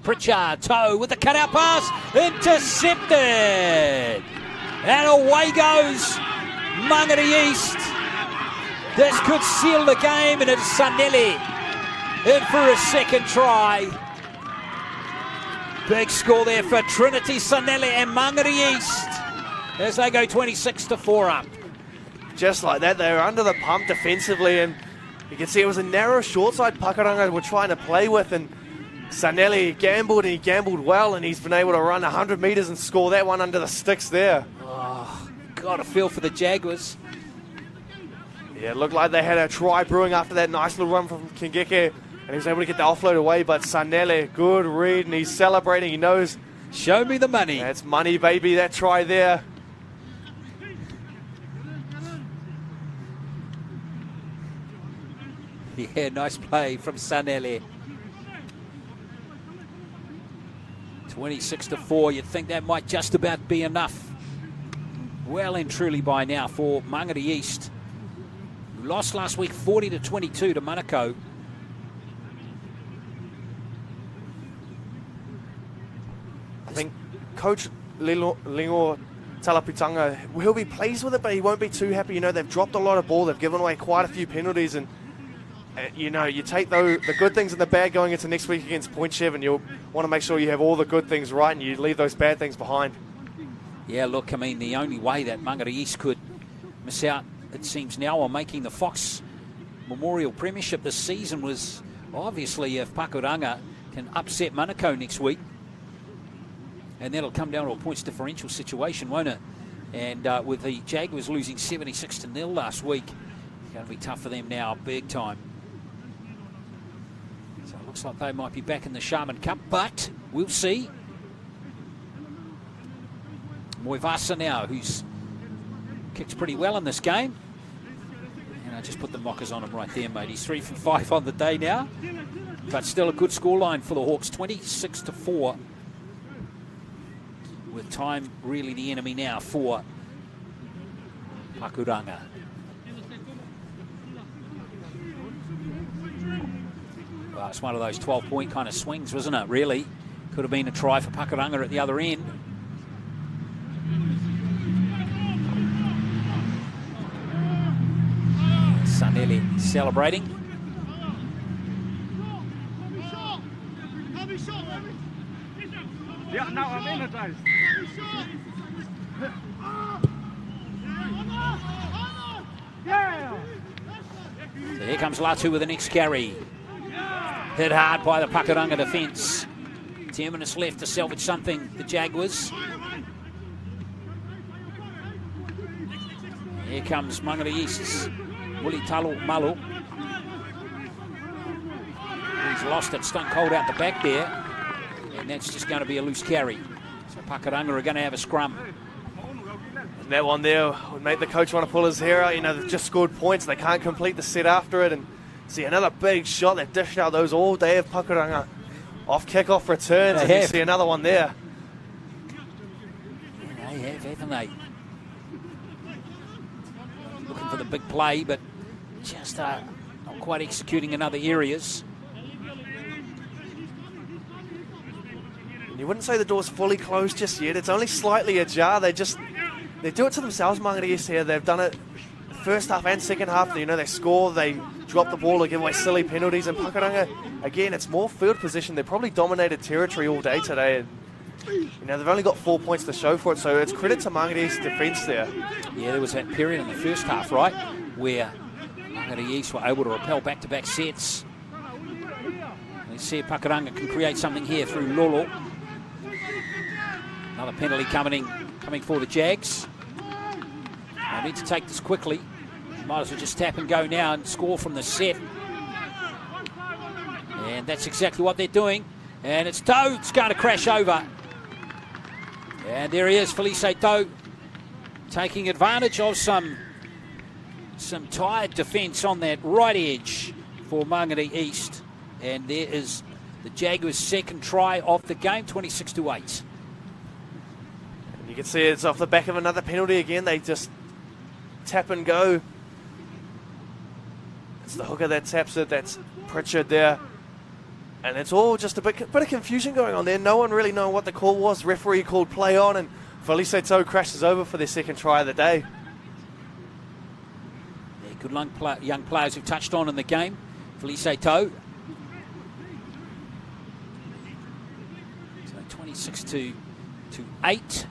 Pritchard, Toe with the cutout pass, intercepted. And away goes Mangere East. This could seal the game, and it's Sanelli in for a second try. Big score there for Trinity Sanelli and Mangere East as they go 26-4 up. Just like that, they were under the pump defensively, and you can see it was a narrow short side Pakuranga were trying to play with, and Sanelli gambled, and he gambled well, and he's been able to run 100 metres and score that one under the sticks there. Oh, got a feel for the Jaguars. Yeah, it looked like they had a try brewing after that nice little run from Ngeke, and he was able to get the offload away, but Sanelli, good read, and he's celebrating. He knows. Show me the money. That's money, baby, that try there. Yeah, nice play from Sanelli. 26-4, you'd think that might just about be enough. Well and truly by now for Mangere East. Who lost last week 40-22 to Manukau. I think Coach Lingo Talapitanga, he'll be pleased with it, but he won't be too happy. You know, they've dropped a lot of ball. They've given away quite a few penalties, and you know, you take the good things and the bad going into next week against Point Chev, and you'll want to make sure you have all the good things right and you leave those bad things behind. Yeah, look, I mean, the only way that Mangere East could miss out, it seems now, on making the Fox Memorial Premiership this season was obviously if Pakuranga can upset Manukau next week. And that'll come down to a points differential situation, won't it? And with the Jaguars losing 76-0 last week, it's going to be tough for them now, big time. So it looks like they might be back in the Sharman Cup, but we'll see. Moivasa now, who's kicked pretty well in this game. And I just put the mockers on him right there, mate. He's 3 for 5 on the day now. But still a good scoreline for the Hawks, 26-4. With time really the enemy now for Pakuranga. Well, it's one of those 12-point kind of swings, wasn't it, really? Could have been a try for Pakuranga at the other end. Sanelli celebrating. Yeah, now I'm energized. So here comes Latu with the next carry. Hit hard by the Pakuranga defence. 10 minutes left to salvage something, the Jaguars. Here comes Mangere East's Willie Talo Malu. He's lost it, stone cold out the back there. And that's just going to be a loose carry. So Pakuranga are going to have a scrum. And that one there would make the coach want to pull his hair out. You know, they've just scored points. They can't complete the set after it. And see another big shot. They've dished out those all day of Pakuranga. Off kickoff returns. And you see another one there. They have, haven't they? Looking for the big play, but just not quite executing in other areas. You wouldn't say the door's fully closed just yet. It's only slightly ajar. They do it to themselves, Mangere here. They've done it first half and second half. You know, they score, they drop the ball or give away silly penalties. And Pakuranga, again, it's more field position. They probably dominated territory all day today. And, you know, they've only got 4 points to show for it. So it's credit to Mangere's defence there. Yeah, there was that period in the first half, right, where Mangere East were able to repel back-to-back sets. Let's see if Pakuranga can create something here through Lolo. Another penalty coming for the Jags. They need to take this quickly. Might as well just tap and go now and score from the set. And that's exactly what they're doing. And it's Toe. It's going to crash over. And there he is, Felice Toe, taking advantage of some tired defence on that right edge for Mangere East. And there is the Jaguars' second try of the game, 26-8. You can see it's off the back of another penalty again. They just tap and go. It's the hooker that taps it. That's Pritchard there. And it's all just a bit of confusion going on there. No one really knowing what the call was. Referee called play on, and Felice Toe crashes over for their second try of the day. Yeah, good young players who've touched on in the game. Felice Toe. So 26-8.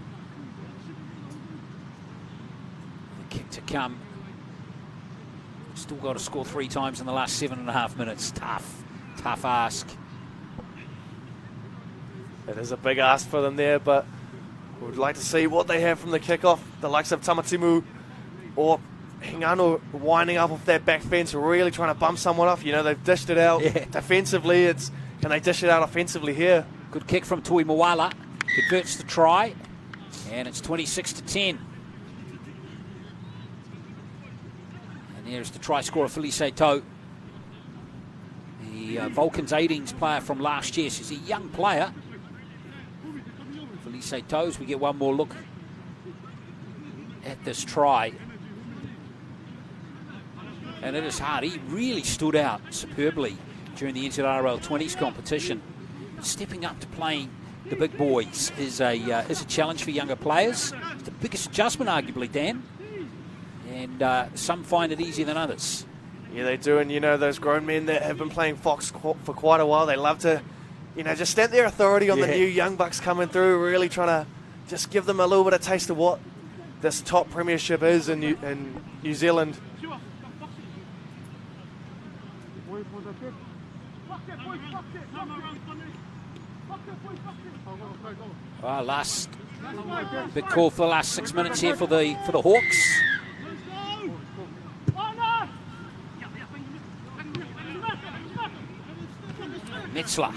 Kick to come. Still got to score 3 times in the last 7.5 minutes. Tough ask. It is a big ask for them there, but we would like to see what they have from the kickoff. The likes of Tamatimu or Hingano winding up off that back fence, really trying to bump someone off. You know, they've dished it out defensively. Can they dish it out offensively here? Good kick from Tui Mawala. Converts the try, and it's 26-10. There's the try scorer, Felice Toe. The Vulcans 18s player from last year. So he's a young player. Felice Toe, as we get one more look at this try. And it is hard. He really stood out superbly during the NZRL 20s competition. Stepping up to playing the big boys is a challenge for younger players. It's the biggest adjustment, arguably, Dan. And some find it easier than others. Yeah, they do. And, you know, those grown men that have been playing Fox for quite a while, they love to, you know, just stamp their authority on the new young bucks coming through, really trying to just give them a little bit of taste of what this top premiership is in New Zealand. Well, last big call for the last 6 minutes here for the Hawks. Metzler.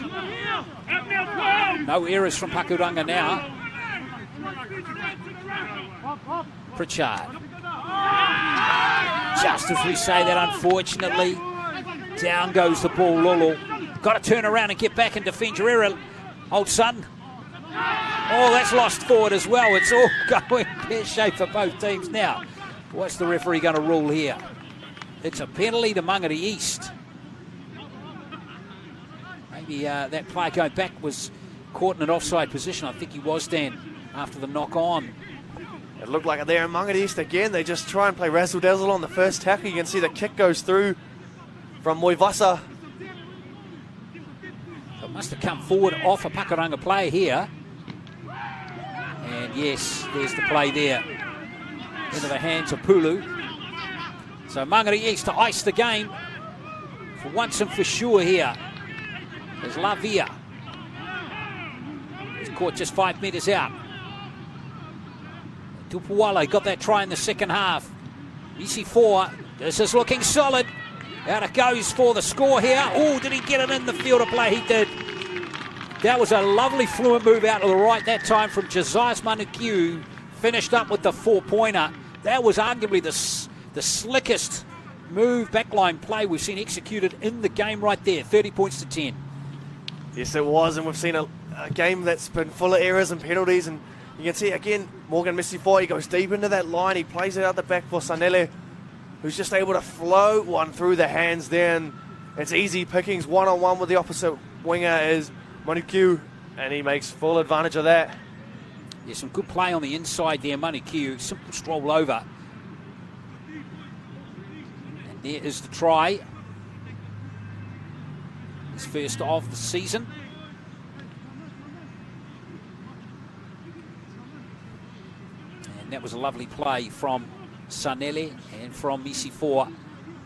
No errors from Pakuranga now. Pritchard. Just as we say that, unfortunately, down goes the ball, Lolo. Got to turn around and get back and defend your error, old son. Oh, that's lost forward as well. It's all going pear-shaped for both teams now. What's the referee going to rule here? It's a penalty to Mangere East. Maybe that player going back was caught in an offside position. I think he was, Dan, after the knock-on. It looked like it there in Mangere East again. They just try and play razzle-dazzle on the first tackle. You can see the kick goes through from Moivasa. It must have come forward off a Pakuranga player here. And yes, there's the play there. Into the hands of Pulu. So Mangere East to ice the game for once and for sure here. There's Lavia. He's caught just 5 metres out. Tupuwala got that try in the second half. Isi 4. This is looking solid. Out it goes for the score here. Oh, did he get it in the field of play? He did. That was a lovely fluent move out to the right that time from Josias Manukiu. Finished up with the 4-pointer. That was arguably the slickest move, backline play we've seen executed in the game right there. 30 points to 10. Yes, it was, and we've seen a game that's been full of errors and penalties, and you can see again, Morgan Missy-Foy, he goes deep into that line, he plays it out the back for Sanele, who's just able to float one through the hands there, and it's easy pickings. One-on-one with the opposite winger is Manukiu, and he makes full advantage of that. Yeah, some good play on the inside there, Manukiu, simple stroll over. And there is the try. His first of the season. And that was a lovely play from Sanele and from Misi 4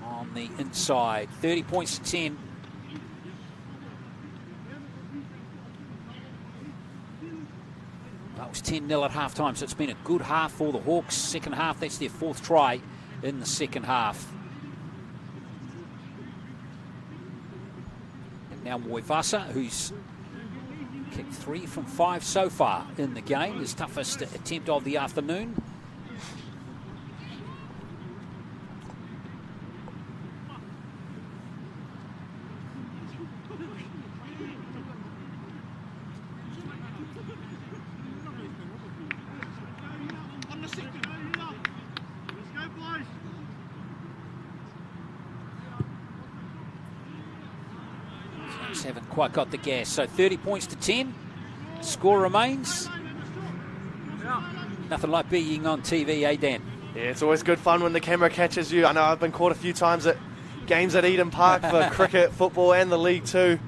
on the inside. 30 points to 10. That was 10-0 at half-time, so it's been a good half for the Hawks. Second half, that's their 4th try in the second half. And now Moivasa, who's kicked 3 from 5 so far in the game. His toughest attempt of the afternoon. Haven't quite got the gas. So 30 points to 10. Score remains. Nothing like being on TV, eh, Dan? Yeah, it's always good fun when the camera catches you. I know I've been caught a few times at games at Eden Park for cricket, football, and the league too.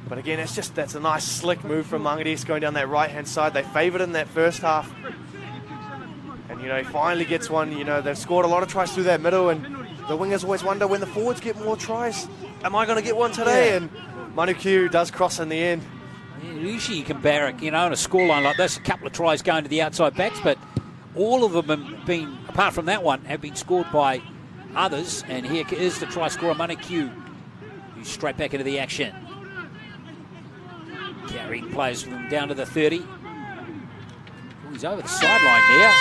But again, that's a nice slick move from Mangere East going down that right-hand side. They favoured in that first half. And, he finally gets one. They've scored a lot of tries through that middle, and the wingers always wonder when the forwards get more tries, am I going to get one today? Yeah. And Manukiu does cross in the end. Yeah, usually you can barrack, in a scoreline like this, a couple of tries going to the outside backs, but all of them have been, apart from that one, have been scored by others. And here is the try scorer, Manukiu, who's straight back into the action. Carrying players from them down to the 30. Oh, he's over the sideline there.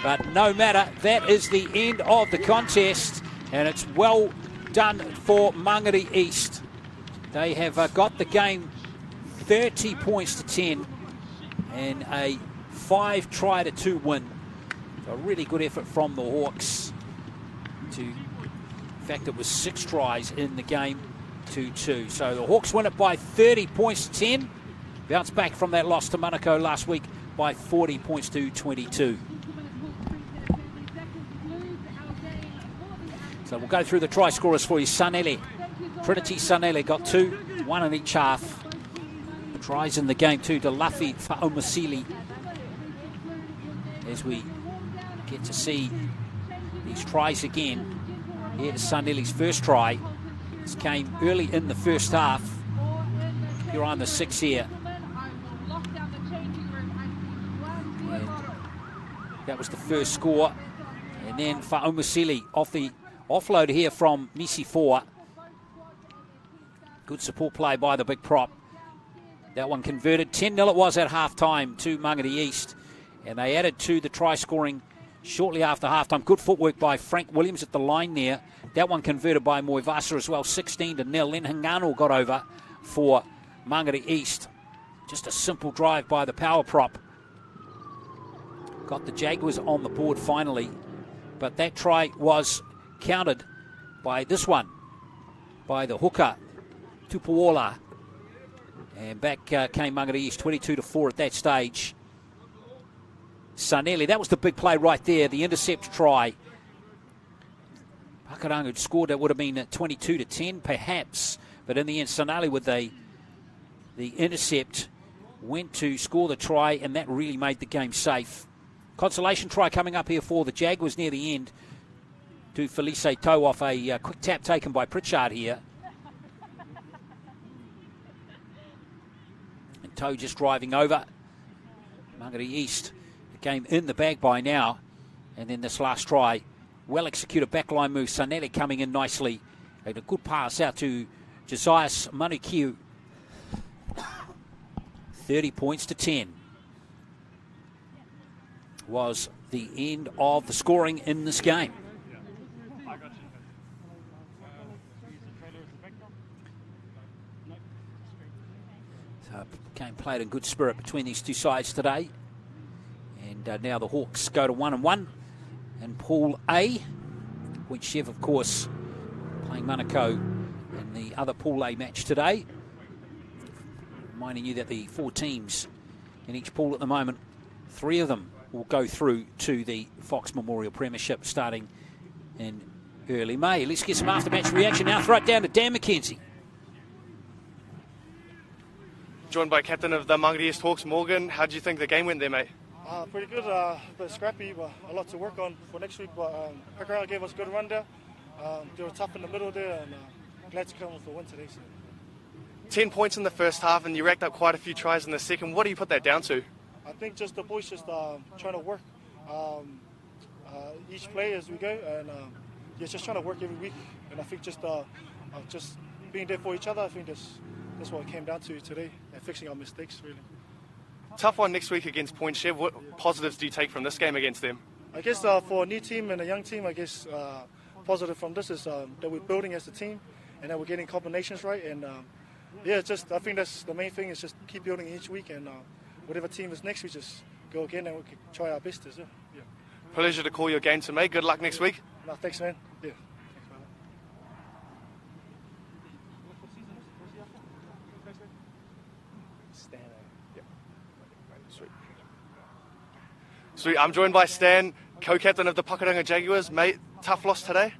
But no matter, that is the end of the contest, and it's well done for Mangere East. They have got the game 30 points to 10 and a 5-try-to-2 win. So a really good effort from the Hawks. In fact, it was 6 tries in the game to 2. So the Hawks win it by 30 points to 10. Bounce back from that loss to Monaco last week by 40 points to 22. So we'll go through the try scorers for you. Sanele, Trinity Sanele got 2, 1 in each half. Tries in the game too to Lafi Fa'omasili. As we get to see these tries again. Here's Sanele's first try. This came early in the first half. You're on the 6 here. And that was the first score. And then Fa'omasili off the offload here from Misi 4. Good support play by the big prop. That one converted. 10-0 it was at half-time to Mangere East. And they added to the try scoring shortly after half-time. Good footwork by Frank Williams at the line there. That one converted by Moivasa as well. 16-0. Len Hingano got over for Mangere East. Just a simple drive by the power prop. Got the Jaguars on the board finally. But that try was countered by this one, by the hooker, Tupuola. And back came Mangere East, 22-4 at that stage. Sanele, that was the big play right there, the intercept try. Pakuranga had scored, that would have been 22-10 perhaps, but in the end, Sanele with the intercept went to score the try, and that really made the game safe. Consolation try coming up here for the Jaguars near the end to Felice Toe off a quick tap taken by Pritchard here. And Toe just driving over. Mangere East, the game in the bag by now. And then this last try, well executed backline move. Sanele coming in nicely. And a good pass out to Josias Manukiu. 30 points to 10 was the end of the scoring in this game. So game played in good spirit between these two sides today. And now the Hawks go to 1-1 in Pool A. Point Chev, of course, playing Manukau in the other Pool A match today. Reminding you that the 4 teams in each pool at the moment, 3 of them will go through to the Fox Memorial Premiership starting in early May. Let's get some after-match reaction now. Throw it down to Dan McKenzie. Joined by captain of the Mangere East Hawks, Morgan. How do you think the game went there, mate? Pretty good, a bit scrappy, but a lot to work on for next week. But Pakuranga gave us a good run there. They were tough in the middle there, and glad to come with the win today. So. 10 points in the first half, and you racked up quite a few tries in the second. What do you put that down to? I think just the boys just trying to work each play as we go, and just trying to work every week. And I think just being there for each other. I think that's what it came down to today, and fixing our mistakes really. Tough one next week against Point Chev. What positives do you take from this game against them? I guess for a new team and a young team, I guess positive from this is that we're building as a team, and that we're getting combinations right. And I think that's the main thing is just keep building each week, and whatever team is next, we just go again and we can try our best as well. Yeah. Pleasure to call your game to me. Good luck next week. No, thanks, man. Yeah. Sweet. I'm joined by Stan, co-captain of the Pakuranga Jaguars. Mate, tough loss today?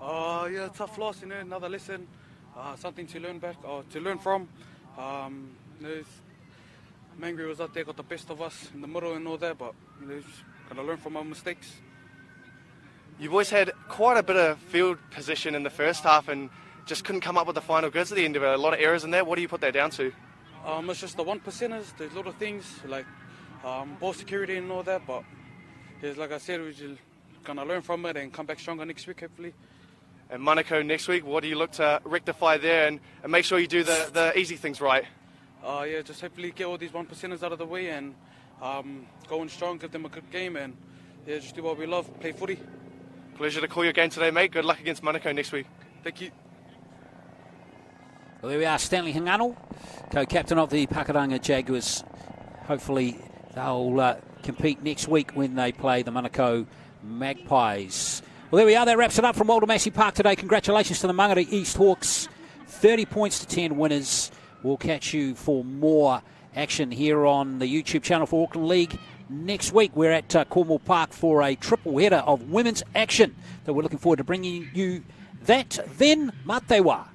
Yeah, tough loss, another lesson, something to learn from. Mangere was out there, got the best of us in the middle and all that, but just got to learn from our mistakes. You boys had quite a bit of field position in the first half and just couldn't come up with the final goods at the end of it. A lot of errors in there. What do you put that down to? It's just the 1%ers, there's little things like ball security and all that, but like I said, we're just going to learn from it and come back stronger next week, hopefully. And Manukau next week, what do you look to rectify there and make sure you do the easy things right? Just hopefully get all these 1%ers out of the way and go in strong, give them a good game, and just do what we love, play footy. Pleasure to call your game today, mate. Good luck against Manukau next week. Thank you. Well, there we are, Stanley Hingano, co-captain of the Pakuranga Jaguars. Hopefully they'll compete next week when they play the Manukau Magpies. Well, there we are. That wraps it up from Walter Massey Park today. Congratulations to the Mangere East Hawks. 30 points to 10 winners. We'll catch you for more action here on the YouTube channel for Auckland League next week. We're at Cornwall Park for a triple header of women's action. So we're looking forward to bringing you that. Then, Matewa.